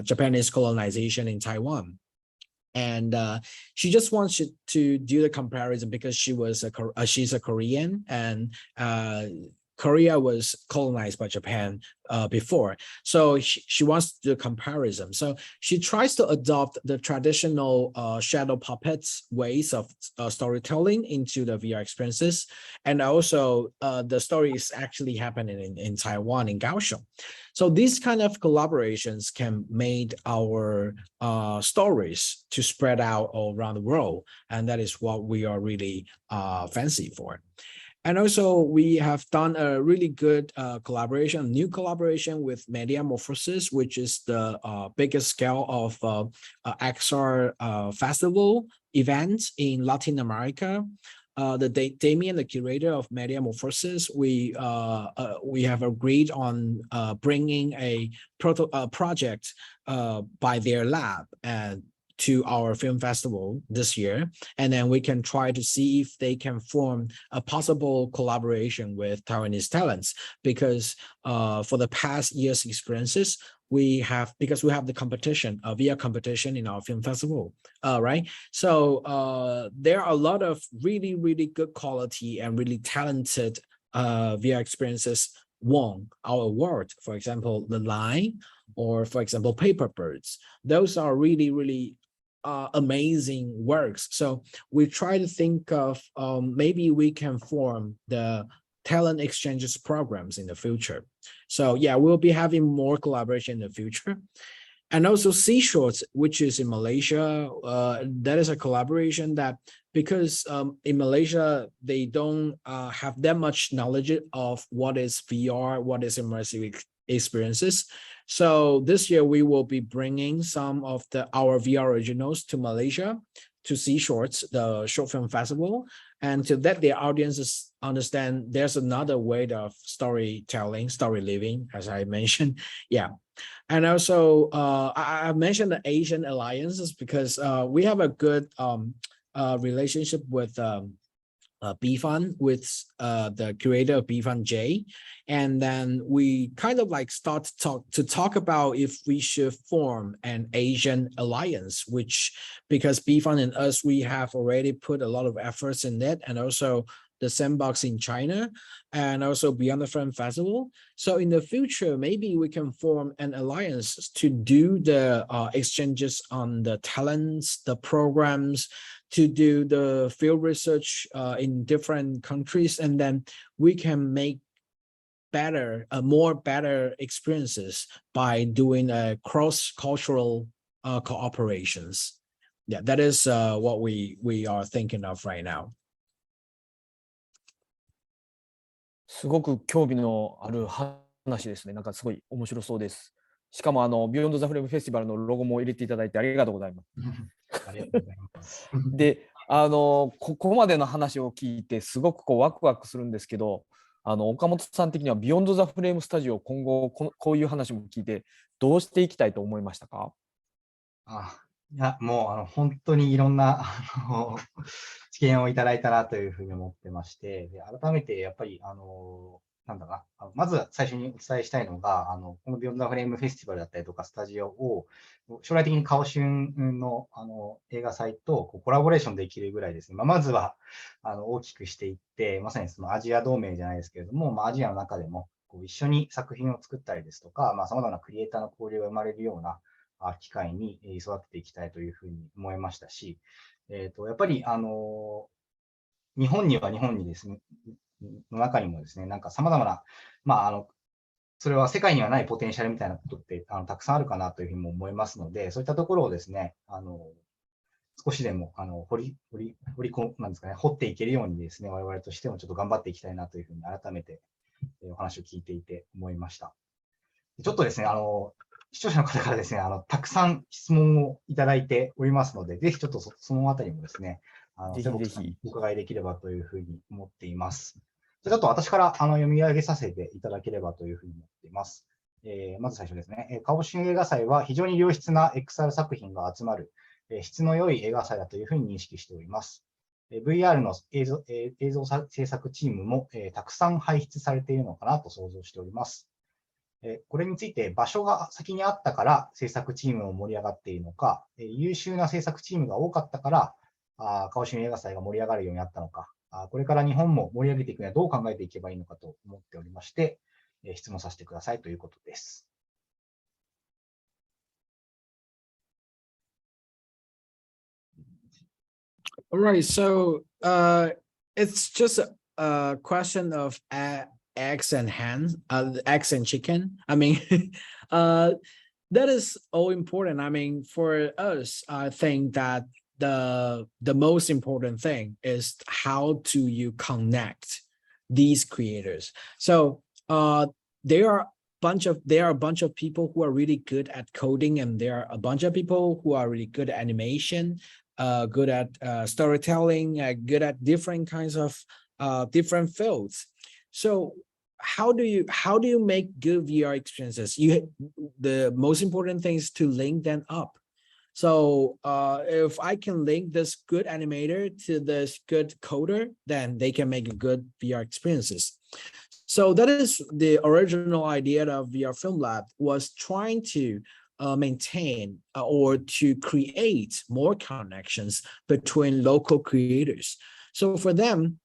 Japanese colonization in Taiwan. And she just wants to do the comparison because she's a Korean, and Korea was colonized by Japan before. So she wants to do a comparison. So she tries to adopt the traditional shadow puppets ways of storytelling into the VR experiences. And also the story is actually happening in Taiwan, in Kaohsiung. So these kind of collaborations can make our stories to spread out all around the world. And that is what we are really fancy for. And also, we have done a really good new collaboration with Metamorphosis, which is the biggest scale of XR festival events in Latin America. Damien, the curator of Metamorphosis, we have agreed on bringing a project by their lab to our film festival this year, and then we can try to see if they can form a possible collaboration with Taiwanese talents, because for the past year's experiences, because we have the competition, VR competition in our film festival, right? So there are a lot of really, really good quality and really talented VR experiences won our award. For example, The Line, or for example, Paper Birds. Those are really, really amazing works. So we try to think of maybe we can form the talent exchanges programs in the future. So yeah, we'll be having more collaboration in the future. And also Sea Shorts, which is in Malaysia, that is a collaboration that, because in Malaysia, they don't have that much knowledge of what is VR, what is immersive experiences. So this year we will be bringing some of our VR originals to Malaysia, to Sea Shorts, the short film festival, and to let the audiences understand there's another way of storytelling, story living, as I mentioned. Yeah. And also I mentioned the Asian alliances because we have a good relationship with BFun, with the curator of BFun J, and then we kind of like start to talk about if we should form an Asian alliance, because BFun and us, we have already put a lot of efforts in it, and also the Sandbox in China, and also Beyond the Film Festival. So in the future, maybe we can form an alliance to do the exchanges on the talents, the programs, to do the field research in different countries, and then we can make more better experiences by doing cross-cultural cooperations. Yeah, that is what we are thinking of right now. すごく興味のある話ですね。なんかすごい面白そうです。しかもビヨンドザフレームフェスティバルのロゴも入れていただいてありがとうございます。ありがとうございます。で、ここまでの話を聞いてすごくワクワクするんですけど、岡本さん的にはビヨンドザフレームスタジオ、今後こういう話も聞いてどうしていきたいと思いましたか？いや、もう本当にいろんな知見をいただいたなというふうに思ってまして、で改めてやっぱり、なんだかな、まず最初にお伝えしたいのが、このビヨンドフレームフェスティバルだったりとか、スタジオを将来的にカオシュンの映画祭とコラボレーションできるぐらいですね、まずは大きくしていって、まさにそのアジア同盟じゃないですけれども、アジアの中でも一緒に作品を作ったりですとか、様々なクリエイターの交流が生まれるような機会に育てていきたいというふうに思いましたし、やっぱり、日本には日本にですね、の中にもですね、なんか様々な、それは世界にはないポテンシャルみたいなことってたくさんあるかなというふうにも思いますので、そういったところをですね、少しでもなんですかね、掘っていけるようにですね、我々としてもちょっと頑張っていきたいなというふうに改めてお話を聞いていて思いました。ちょっとですね、視聴者の方からですね、たくさん質問をいただいておりますので、ぜひちょっとそのあたりもですね、Seboxさんにお伺いできればというふうに思っています。ちょっと私から読み上げさせていただければというふうに思っています。まず最初ですね、カオシュン映画祭は非常に良質な XR 作品が集まる、質の良い映画祭だというふうに認識しております。VR の映像制作チームもたくさん輩出されているのかなと想像しております。これについて場所が先にあったから制作チームも盛り上がっているのか、優秀な制作チームが多かったからカオシュン映画祭が盛り上がるようになったのか、これから日本も盛り上げていくにはどう考えていけばいいのかと思っておりまして、質問させてくださいということです。All right, so it's just a question of eggs and hens, eggs and chicken. I mean, that is all important. I mean, for us, I think that the most important thing is how do you connect these creators. So there are a bunch of people who are really good at coding, and there are a bunch of people who are really good at animation, good at storytelling, good at different kinds of different fields. So how do you make good VR experiences? The most important thing is to link them up. So if I can link this good animator to this good coder, then they can make good VR experiences. So that is the original idea of VR Film Lab, was trying to maintain or to create more connections between local creators. So for them,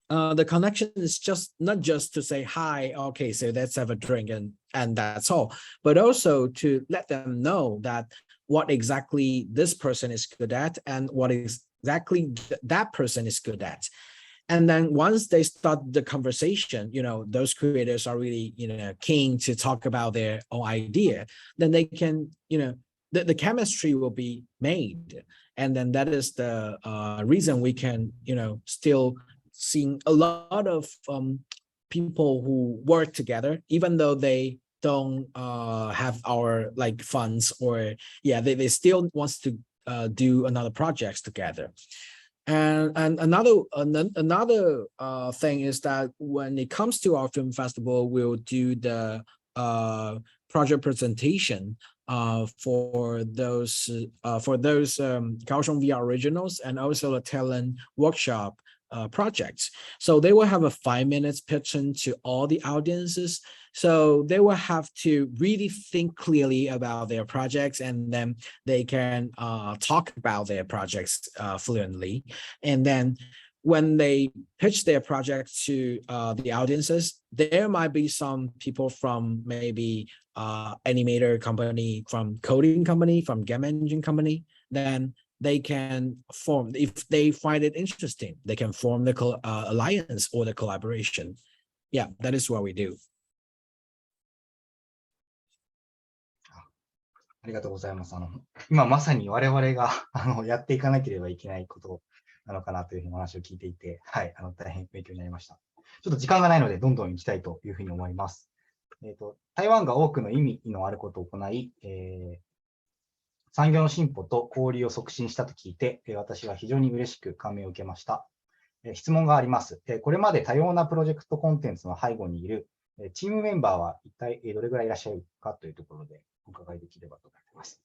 the connection is just not just to say hi, okay, so let's have a drink and that's all, but also to let them know that what exactly this person is good at and what exactly that person is good at. And then once they start the conversation, those creators are really, keen to talk about their own idea, then they can, the chemistry will be made. And then that is the reason we can, still see a lot of people who work together, even though they don't have our funds, or they still wants to do another projects together. And another thing is that when it comes to our film festival, we'll do the project presentation for those Kaohsiung VR originals, and also a talent workshop projects. So they will have a 5 minutes pitching to all the audiences. So they will have to really think clearly about their projects, and then they can talk about their projects fluently. And then when they pitch their project to the audiences, there might be some people from maybe animator company, from coding company, from game engine company. Then they can form, if they find it interesting, they can form the alliance or the collaboration. Yeah, that is what we do. ありがとうございます。今まさに我々がやっていかなければいけないことなのかなというふうにお話を聞いていて、はい、大変勉強になりました。ちょっと時間がないので、どんどん行きたいというふうに思います。台湾が多くの意味のあることを行い、産業の進歩と交流を促進したと聞いて、私は非常に嬉しく感銘を受けました。質問があります。これまで多様なプロジェクトコンテンツの背後にいるチームメンバーは一体どれぐらいいらっしゃるかというところでお伺いできればと思います。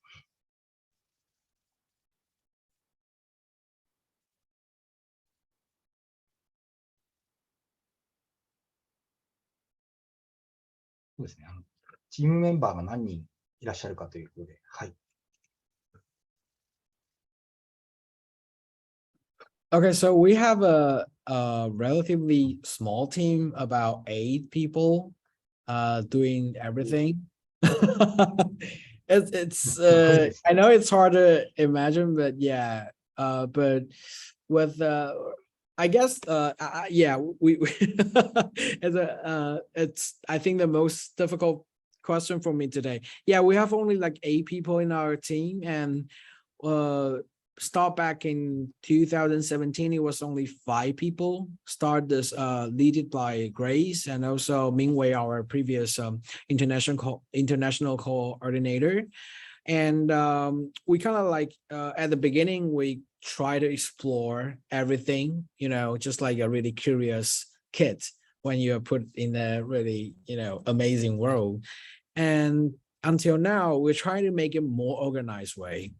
そうですね。チームメンバーが何人いらっしゃるかということで、はい。Okay, so we have a relatively small team, about 8 people, doing everything. It's I know it's hard to imagine, but yeah, but with I guess yeah, we it's I think the most difficult question for me today. Yeah, we have only like 8 people in our team, and start back in 2017, it was only 5 people. Start this led by Grace, and also Mingwei, our previous international coordinator. And we kind of like at the beginning we try to explore everything, you know, just like a really curious kid when you're put in a really, you know, amazing world. And until now, we're trying to make it more organized way.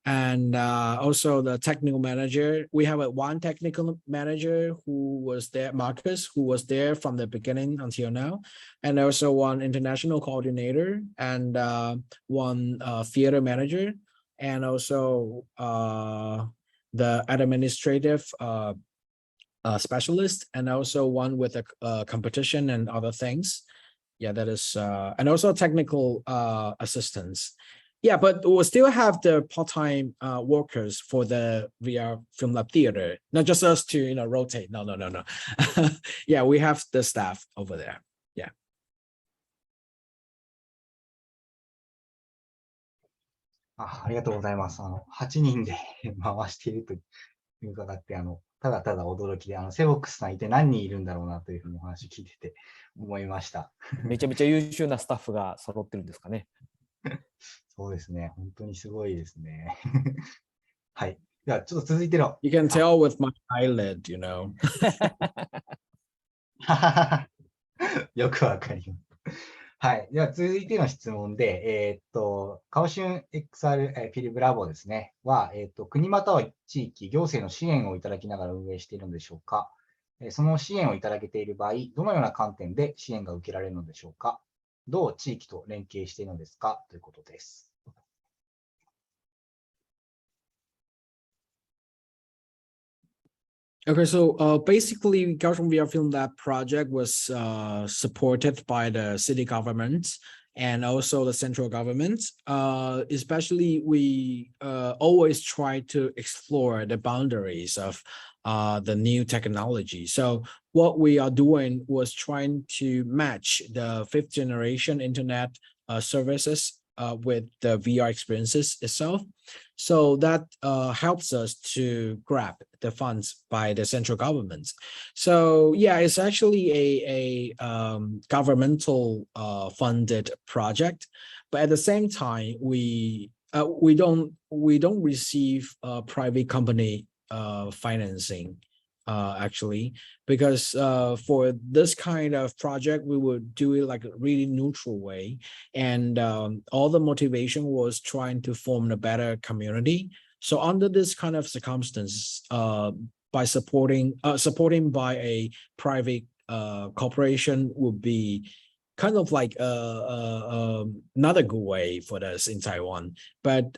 And also the technical manager, we have one technical manager who was there, Marcus, who was there from the beginning until now, and also one international coordinator, and one theater manager, and also the administrative specialist, and also one with a competition and other things. Yeah, that is, and also technical assistants. Yeah, but we'll still have the part-time workers for the VR Film Lab theater, not just us to, you know, rotate. No. Yeah, we have the staff over there. Yeah. ありがとうございます。8人で回しているという伺って、ただただ驚きで、セボックスさんいて何人いるんだろうなというふうにお話を聞いてて思いました。めちゃめちゃ優秀なスタッフが揃ってるんですかね。そうですね。本当にすごいですね。はい。では、ちょっと続いての。You can tell with my eyelid, you know. よくわかります。はい。では、続いての質問で、カオシュン XR フィルムラボですね。は、国または地域、行政の支援をいただきながら運営しているのでしょうか。その支援をいただけている場合、どのような観点で支援が受けられるのでしょうか。どう地域と連携しているのですかということです。Okay, so basically, Kaohsiung VR Film Lab project was supported by the city government and also the central government. Especially, we always try to explore the boundaries of the new technology. So what we are doing was trying to match the 5th generation internet services with the VR experiences itself. So that helps us to grab the funds by the central government. So yeah, it's actually a governmental funded project, but at the same time, we don't receive private company financing. Actually, because for this kind of project, we would do it like a really neutral way, and all the motivation was trying to form a better community. So under this kind of circumstance, by supporting by a private corporation would be kind of like another good way for us in Taiwan. But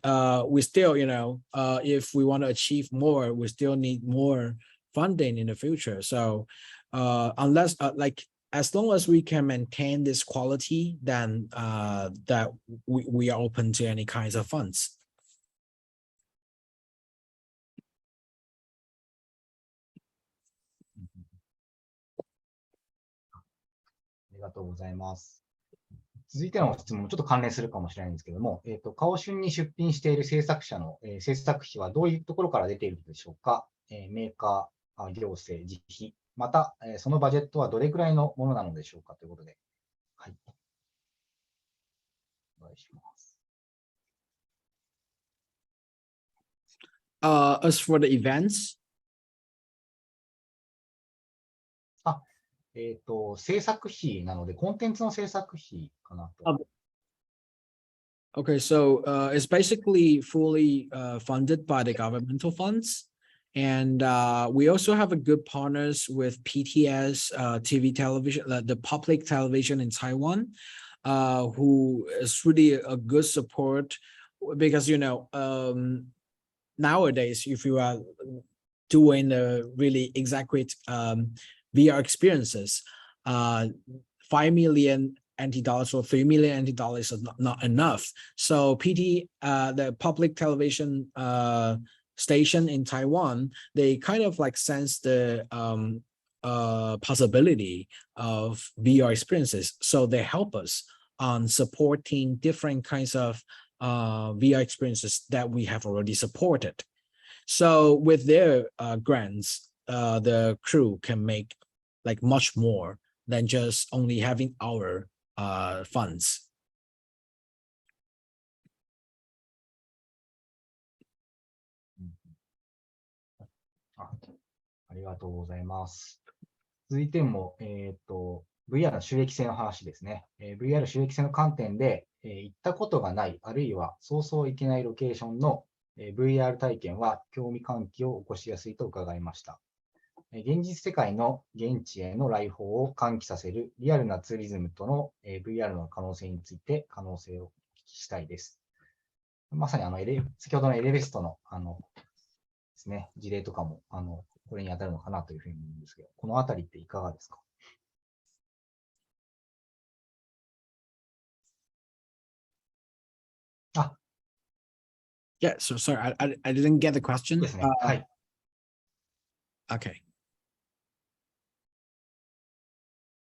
we still, you know, if we want to achieve more, we still need more funding in the future. So unless like as long as we can maintain this quality, then that we are open to any kinds of funds. ありがとうございます。続いての質問もちょっと関連するかもしれないんですけども、カオシュンに出品している制作者の、制作費はどういうところから出ているのでしょうか。メーカー、行政、実費、また、そのバジェットはどれくらいのものなのでしょうかということで。はい。お願いします。As for the events, 制作費なので、コンテンツの制作費かなと。Okay, so it's basically fully funded by the governmental funds. And we also have a good partners with PTS TV television, the public television in Taiwan, who is really a good support because, you know, nowadays, if you are doing a really executive VR experiences, 5 million NT dollars or 3 million NT dollars is not enough. So the public television station in Taiwan, they kind of like sense the possibility of VR experiences. So they help us on supporting different kinds of VR experiences that we have already supported. So with their grants, the crew can make like much more than just only having our funds. ありがとうございます。続いても、VR の収益性の話ですね。VR 収益性の観点で、行ったことがない、あるいはそうそう行けないロケーションの、VR 体験は興味喚起を起こしやすいと伺いました。現実世界の現地への来訪を喚起させるリアルなツーリズムとの、VR の可能性について可能性をお聞きしたいです。まさに先ほどのエレベストのですね、事例とかもこれに当たるのかなというふうに思うんですけど、このあたりっていかがですか？あ、Yeah, so sorry, I didn't get the question. ですね。はい。Okay.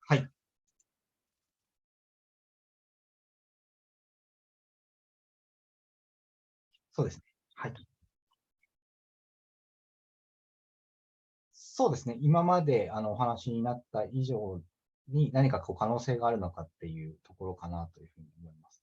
はい。そうですね。はい。そうですね。今までお話になった以上に何か可能性があるのかっていうところかなというふうに思います。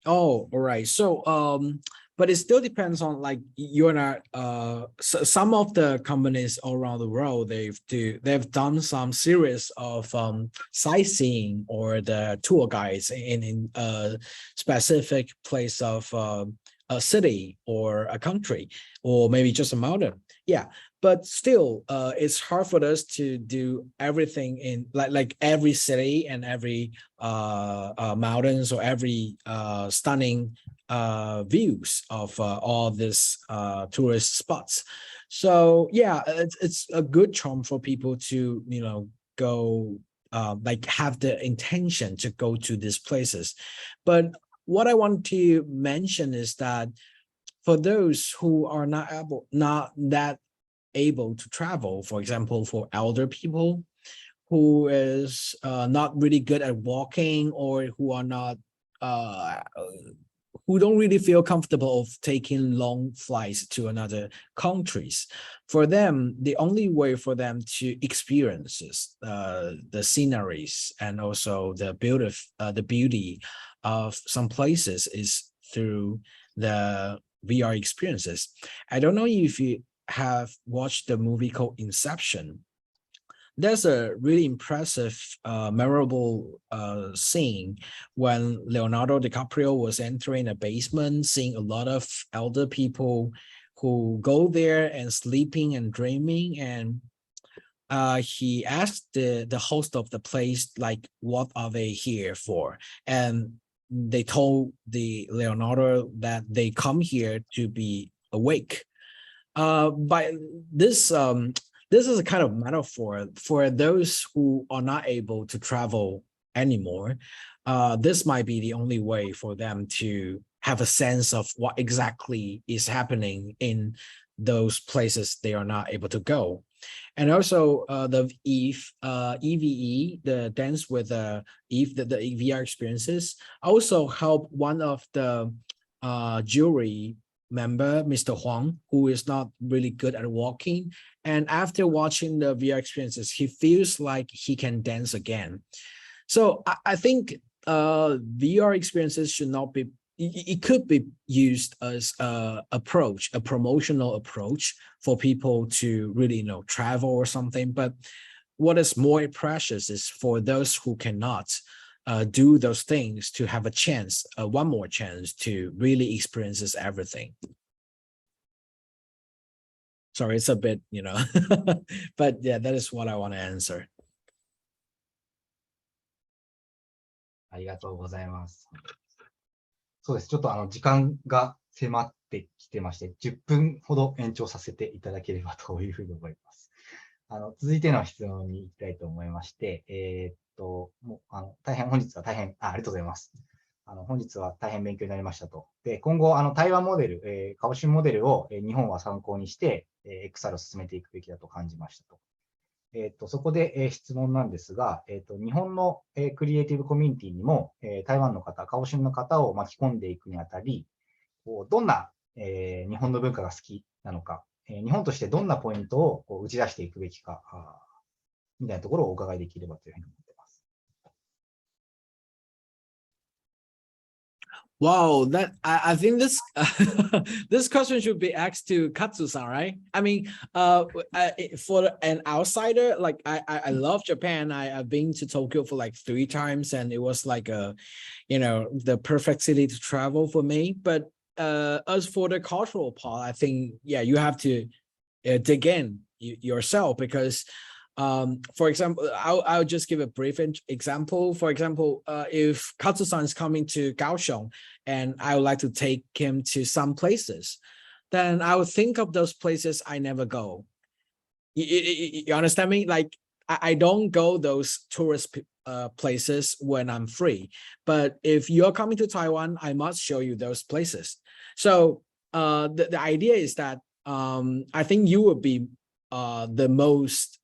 Oh, all right. So, but it still depends on like you're not. Some of the companies all around the world they've done some series of sightseeing or the tour guides in a specific place of a city or a country or maybe just a mountain. Yeah, but still, it's hard for us to do everything in like every city and every mountains or every stunning views of all these tourist spots. So yeah, it's a good charm for people to go like have the intention to go to these places. But what I want to mention is that for those who are not that able to travel, for example, for elder people who is not really good at walking or who are not who don't really feel comfortable of taking long flights to another countries. For them, the only way for them to experience the sceneries and also the beauty of some places is through the VR experiences. I don't know if you have watched the movie called Inception. There's a really impressive, memorable scene when Leonardo DiCaprio was entering a basement, seeing a lot of elder people who go there and sleeping and dreaming. And he asked the host of the place, like, what are they here for? And they told the Leonardo that they come here to be awake. By this is a kind of metaphor for those who are not able to travel anymore. This might be the only way for them to have a sense of what exactly is happening in those places they are not able to go. And also the EVE, the dance with Eve, the VR experiences also help one of the jury member, Mr. Huang, who is not really good at walking. And after watching the VR experiences, he feels like he can dance again. So I think VR experiences should not be. It could be used as a promotional approach for people to really, travel or something. But what is more precious is for those who cannot do those things to have a chance, one more chance to really experience everything. Sorry, it's a bit, but yeah, that is what I want to answer. ありがとうございます。そうです。ちょっと時間が迫ってきてまして、10分ほど延長させていただければというふうに思います。続いての質問に行きたいと思いまして、もう本日は大変ありがとうございます。本日は大変勉強になりましたと。で、今後、台湾モデル、カオシュンモデルを日本は参考にして、XR を進めていくべきだと感じましたと。そこで、質問なんですが、日本の、クリエイティブコミュニティにも、台湾の方、カオシュンの方を巻き込んでいくにあたり、どんな、日本の文化が好きなのか、日本としてどんなポイントを打ち出していくべきか、みたいなところをお伺いできればというふうに思っています。Wow, I think this this question should be asked to Katsu-san, right? I mean, for an outsider, like I love Japan. I've been to Tokyo for like 3 times, and it was like the perfect city to travel for me. But as for the cultural part, I think you have to dig in yourself because. For example, I'll just give a brief example. For example, if Katsu-san is coming to Kaohsiung and I would like to take him to some places, then I would think of those places I never go. You understand me? Like I don't go those tourist places when I'm free. But if you're coming to Taiwan, I must show you those places. So the idea is that I think you will be the most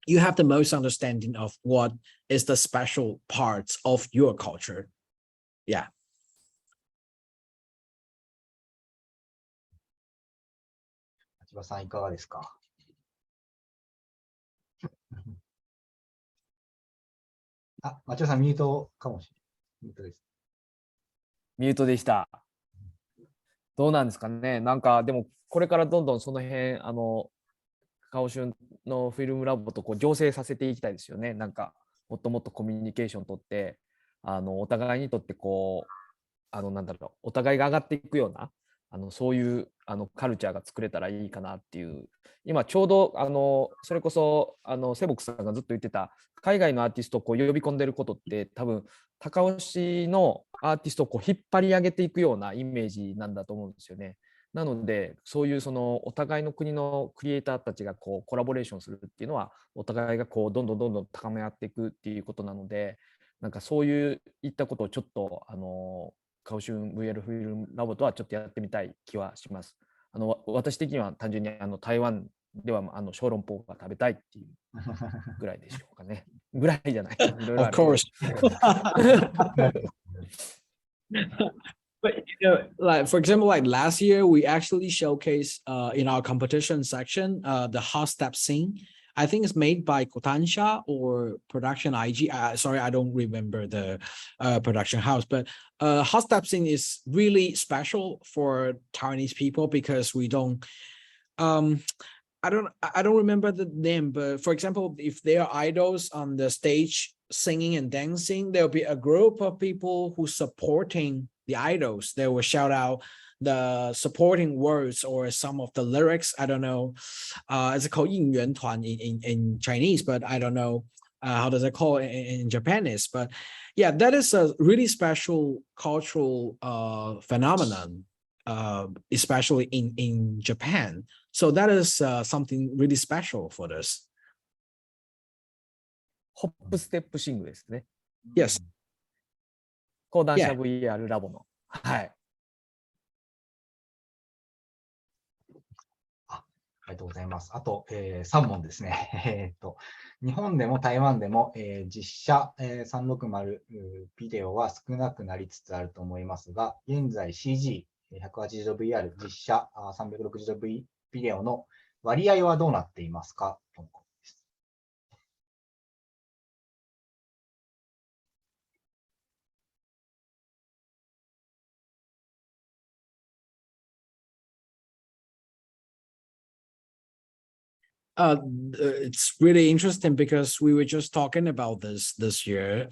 you have the most understanding of what is the special parts of your culture. Yeah. 秋葉さんいかがですか？町尾さんミュートかもしれない。ミュートです。ミュートでした。どうなんですかね。なんかでもこれからどんどんその辺カオシュンのフィルムラボと醸成させていきたいですよね。なんかもっともっとコミュニケーション取ってお互いにとってなんだろう、お互いが上がっていくようなそういうカルチャーが作れたらいいかなっていう。今ちょうどそれこそセボックさんがずっと言ってた海外のアーティストを呼び込んでることって多分高尾市のアーティストを引っ張り上げていくようなイメージなんだと思うんですよね。なのでそういうお互いの国のクリエイターたちがコラボレーションするっていうのはお互いがどんどん高め合っていくっていうことなので、なんかそういったことをちょっとカオシュン VR フィルムラボとはちょっとやってみたい気はします。私的には単純に台湾では小籠包が食べたいっていうぐらいでしょうかね。ぐらいじゃない。Of course. But like for example, like last year, we actually showcased in our competition section the hot step scene. I think it's made by Kotansha or Production IG. Sorry, I don't remember the production house, but hot step scene is really special for Taiwanese people because we don't. I don't remember the name, but for example, if there are idols on the stage singing and dancing, there'll be a group of people who supporting the idols. They will shout out the supporting words or some of the lyrics. I don't know. It's called 应援团 in Chinese, but I don't know how does it call in Japanese. But yeah, that is a really special cultural phenomenon, especially in Japan. So that is something really special for us. ホップステップシングですね。Yes. 講談社 VR ラボの。はい。ありがとうございます。あと、3問ですね。日本でも台湾でも、実写、360ビデオは少なくなりつつあると思いますが、現在 CG180 度 VR 実写360度ビデオの割合はどうなっていますかとのことです。It's really interesting because we were just talking about this year.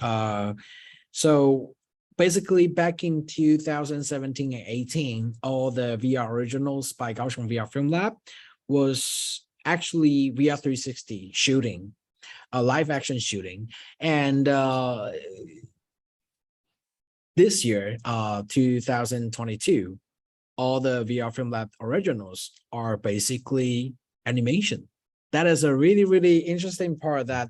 So basically back in 2017 and 18, all the VR originals by Kaohsiung VR FILM LAB was actually VR 360 shooting, a live action shooting. And this year, 2022, all the VR FILM LAB originals are basically animation. That is a really, really interesting part that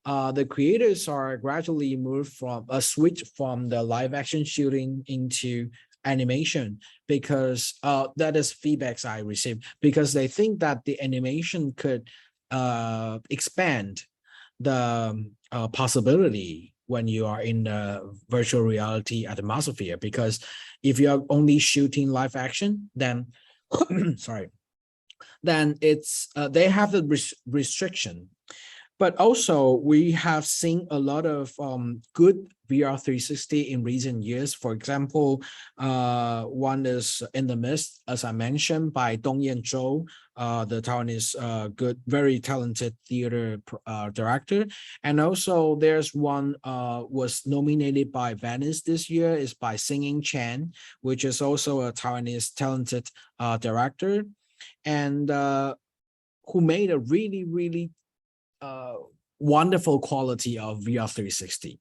the creators are gradually moved from a switch from the live action shooting into animation, because that is feedbacks I received, because they think that the animation could expand the possibility when you are in the virtual reality atmosphere. Because if you are only shooting live action, then sorry, then it's they have the restriction. But also we have seen a lot of good VR 360 in recent years. For example, one is In the Mist, as I mentioned, by Dongyan Zhou, the Taiwanese good, very talented theater director. And also there's one was nominated by Venice this year, is by Singing Chan, which is also a Taiwanese talented director, and who made a really, really wonderful quality of VR 360.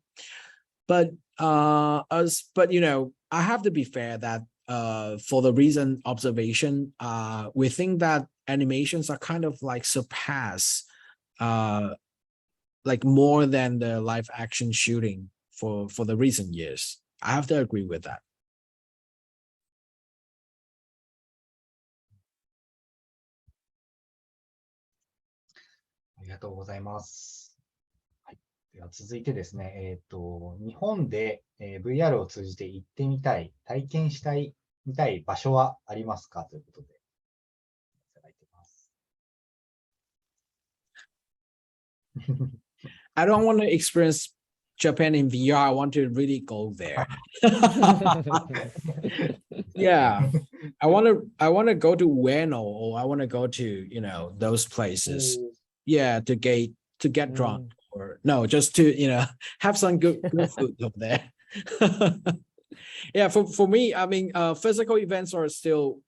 But you know, I have to be fair that for the recent observation, we think that animations are kind of like surpass like more than the live action shooting for the recent years. I have to agree with that. ありがとうございます。はい、では続いてですね、日本で、VR を通じて行ってみたい、体験したい、みたい場所はありますかということで、いただいてます。I don't want to experience Japan in VR. I want to really go there. Yeah, I want to go to Ueno, or I want to go to, you know, those places. Yeah, to get drunk, or no, just to, you know, have some good food over there. Yeah, for me, I mean, physical events are still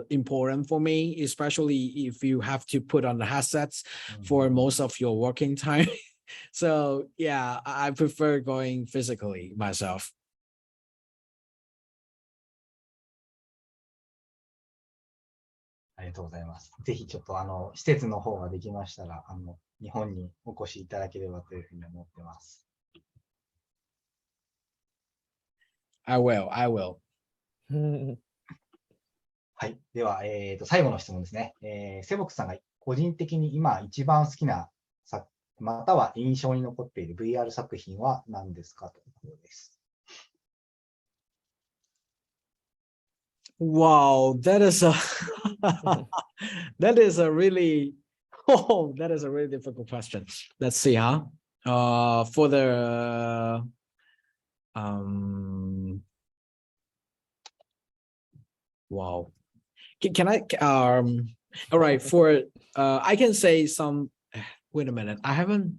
important for me, especially if you have to put on the headsets for most of your working time. So yeah, I prefer going physically myself. ありがとうございます。ぜひちょっと施設の方ができましたら、日本にお越しいただければというふうに思ってます。I will. はい。では、最後の質問ですね。セボックさんが個人的に今一番好きなまたは印象に残っている VR 作品は何ですかということです。Wow, that is a that is a really difficult question. Let's see, huh? For the wow. Can I all right, for I can say some. Wait a minute. I haven't.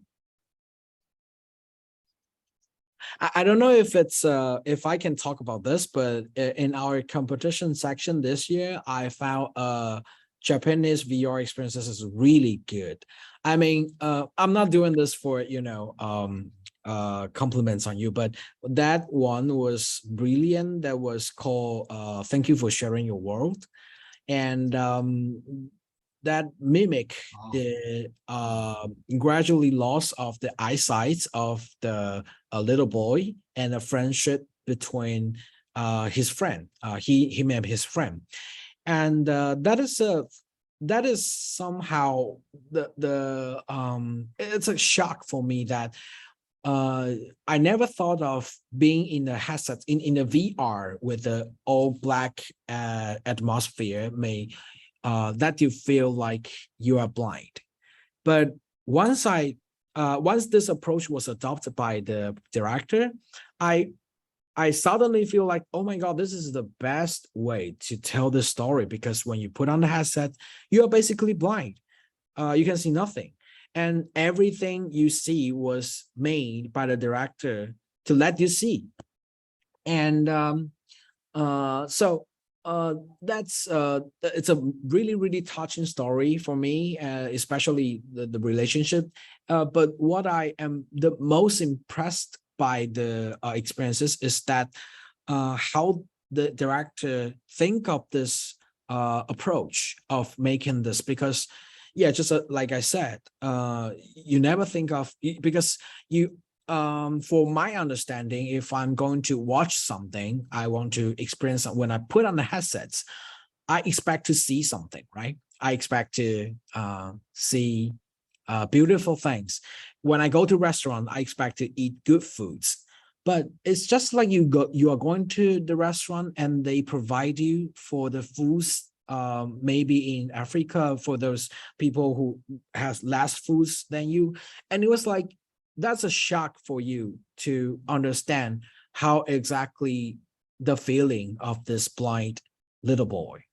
I don't know if it's if I can talk about this, but in our competition section this year, I found Japanese VR experiences is really good. I mean, I'm not doing this for, you know, compliments on you, but that one was brilliant. That was called Thank You for Sharing Your World. And that mimic the gradually loss of the eyesight of the little boy, and a friendship between his friend, him and his friend. And that is somehow it's a shock for me that I never thought of being in a headset in a VR with the all black atmosphere may that you feel like you are blind. But once this approach was adopted by the director, I suddenly feel like, oh my God, this is the best way to tell the story, because when you put on the headset, you are basically blind. you can see nothing. And everything you see was made by the director to let you see. And that's it's a really touching story for me, especially the relationship. But what I am the most impressed by the experiences is that how the director think of this approach of making this, because just like I said, you never think of, because you for my understanding, if I'm going to watch something, I want to experience, when I put on the headsets, I expect to see something, right? I expect to see beautiful things. When I go to restaurant, I expect to eat good foods. But it's just like you are going to the restaurant and they provide you for the foods, maybe in Africa, for those people who has less foods than you. And it was like, that's a shock for you to understand how exactly the feeling of this blind little boy.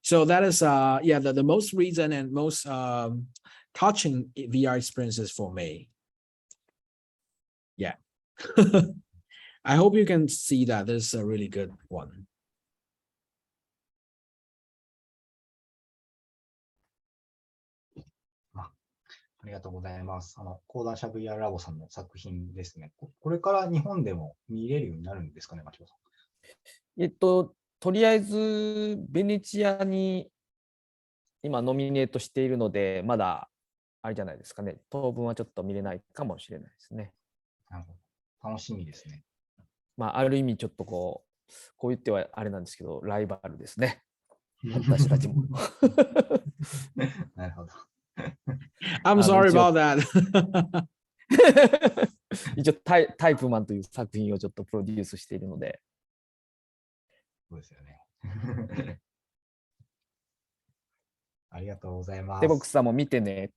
So that is the most reason and most touching VR experiences for me. Yeah. I hope you can see that this is a really good one. ありがとうございます。講談社 VR ラボさんの作品ですね。これから日本でも見れるようになるんですかね、牧野さん。とりあえずベネチアに今ノミネートしているので、まだあれじゃないですかね。当分はちょっと見れないかもしれないですね。なるほど。楽しみですね。ある意味ちょっとこう言ってはあれなんですけど、ライバルですね。私たちも。なるほど。I'm sorry about that. 一応タイプマンという作品をちょっとプロデュースしているので。そうですよね。ありがとうございます。セボックスさんも見てね。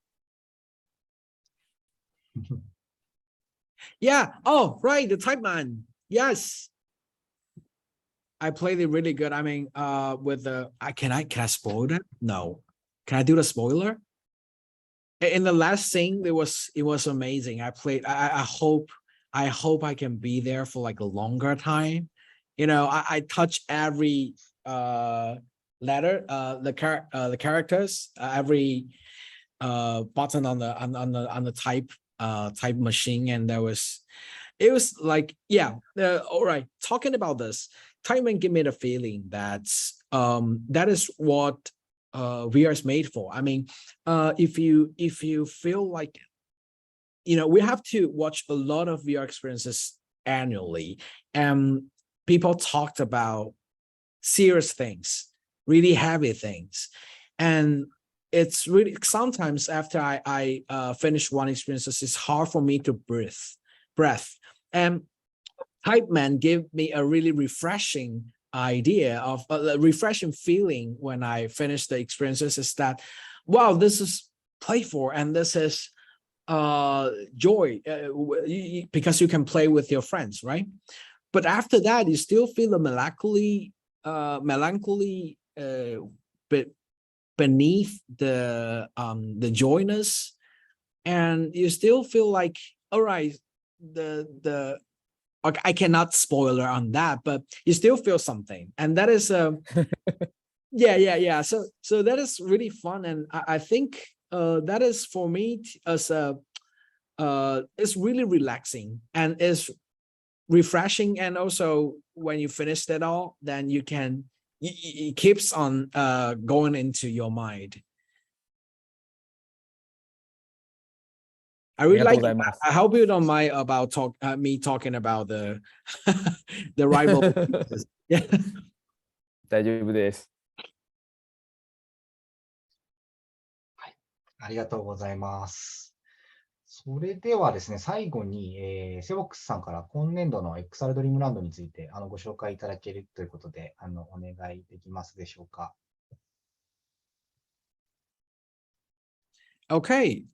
Yeah. Oh, right. The Type Man. Yes. I played it really good. I mean, with the, can I spoil that? No. Can I do the spoiler? In the last scene, it was amazing. I hope I can be there for like a longer time. You know, I touch every letter, the characters, every button on the type machine, and it was like, all right. Talking about this, Type Man give me the feeling that that is what VR is made for. I mean, if you feel like, we have to watch a lot of VR experiences annually, and people talked about serious things, really heavy things, and it's really sometimes after I finish one experience, it's hard for me to breath. And Type Man gave me a really refreshing idea of a refreshing feeling when I finished the experiences, is that, wow, this is playful and this is joy, because you can play with your friends, right? But after that, you still feel a melancholy beneath the joyness, and you still feel like, all right, I cannot spoiler on that, but you still feel something, and that is yeah. So that is really fun, and I think that is for me as it's really relaxing and it's refreshing, and also when you finish that all, then it keeps on going into your mind. I really like it. I hope you don't mind about me talking about the rival. Yeah. 大丈夫です。はい、ありがとうございます。それではですね、最後に、セボックスさんから今年度の XR ドリームランドについてご紹介いただけるということで、お願いできますでしょうか。Okay,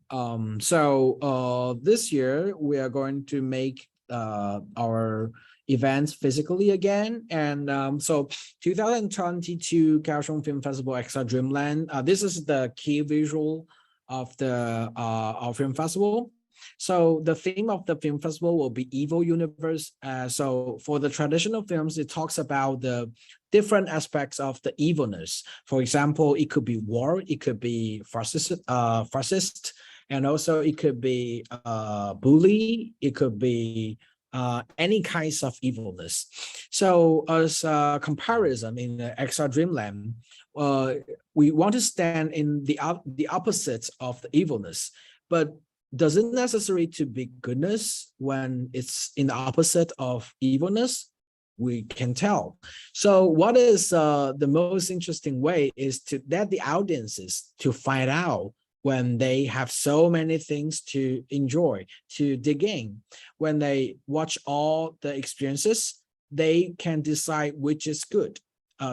so this year we are going to make our events physically again, and so 2022 Kaohsiung Film Festival XR Dreamland. This is the key visual of the our film festival. So the theme of the film festival will be Evil Universe. So for the traditional films, it talks about the different aspects of the evilness. For example, it could be war, it could be fascist, and also it could be bully, it could be any kinds of evilness. So as a comparison in the XR Dreamland, we want to stand in the opposite of the evilness, but doesn't necessary to be goodness when it's in the opposite of evilness. We can tell. So what is the most interesting way is to let the audiences to find out when they have so many things to enjoy, to dig in. When they watch all the experiences, they can decide which is good.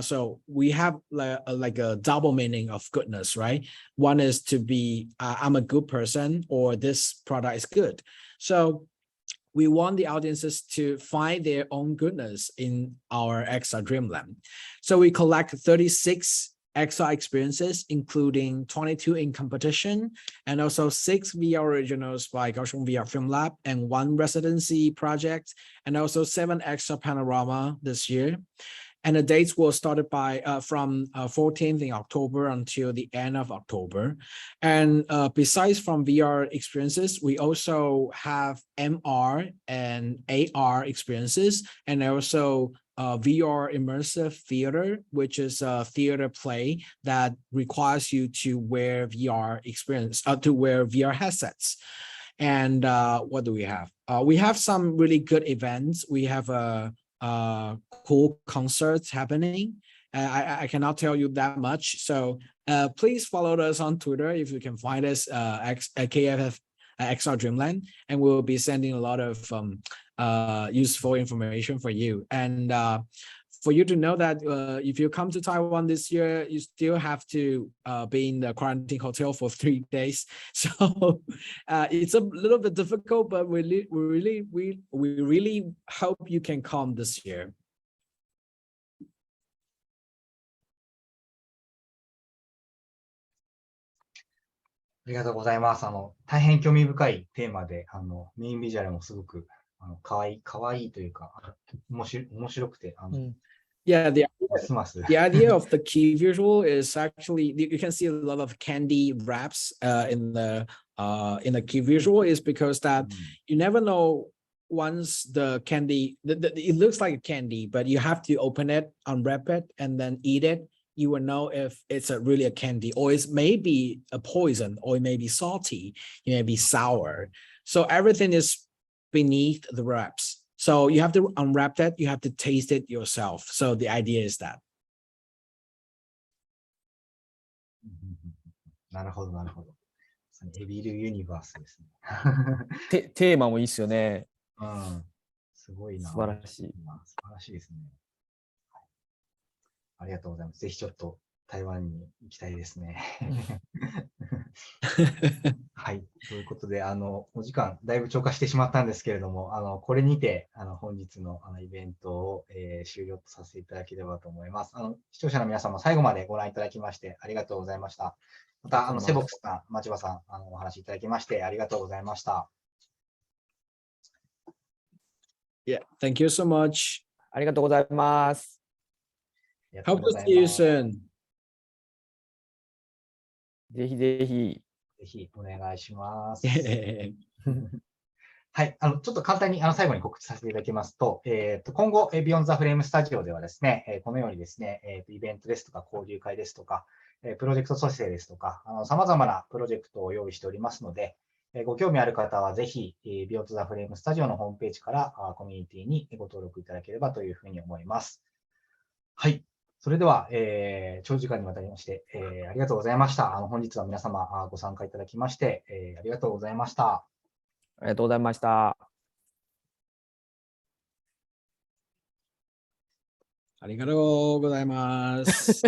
So we have like a double meaning of goodness, right? One is to be, I'm a good person, or this product is good. So we want the audiences to find their own goodness in our XR Dreamland. So we collect 36 XR experiences, including 22 in competition, and also 6 VR originals by Kaohsiung VR FILM LAB, and 1 residency project, and also 7 XR panorama this year. And the dates will start from 14th in October until the end of October. And besides from VR experiences, we also have MR and AR experiences, and also VR immersive theater, which is a theater play that requires you to wear VR headsets. And what do we have? We have some really good events. We have cool concerts happening. I cannot tell you that much. So please follow us on Twitter if you can find us at KFF XR Dreamland, and we'll be sending a lot of useful information for you. And for you to know that if you come to Taiwan this year, you still have to be in the quarantine hotel for 3 days. So it's a little bit difficult, but we really hope you can come this year. ありがとうございます。大変興味深いテーマで、メインビジュアルもすごく、かわいいというか、面白くて、Yeah, the idea of the key visual is actually, you can see a lot of candy wraps in the key visual, is because that you never know once the candy, it looks like a candy, but you have to open it, unwrap it, and then eat it. You will know if it's really a candy, or it's maybe a poison, or it may be salty, it may be sour. So everything is beneath the wraps. So you have to unwrap that, you have to taste it yourself. So the idea is that. なるほど、なるほど。エビルユニバースですね。テーマもいいですよね。うん。すごいな。素晴らしい。素晴らしいですね。ありがとうございます。ぜひちょっと台湾に行きたいですね。はい。ということで、お時間だいぶ超過してしまったんですけれども、これにて、本日のイベントを、終了とさせていただければと思います。視聴者の皆様、最後までご覧いただきましてありがとうございました。また、セボックスさん、町場さん、お話いただきましてありがとうございました。Yeah, thank you so much. ありがとうございます。Hope to see you soon. ぜひぜひ。ぜひお願いします。はい、ちょっと簡単に最後に告知させていただきますと、今後、Beyond the Frame Studioではですね、このようにですね、イベントですとか、交流会ですとか、プロジェクト組成ですとか、様々なプロジェクトを用意しておりますので、ご興味ある方はぜひ、Beyond the Frame Studioのホームページからコミュニティにご登録いただければというふうに思います。はい。それでは、長時間にわたりまして、ありがとうございました。本日は皆様ご参加いただきまして、ありがとうございました。ありがとうございました。ありがとうございます。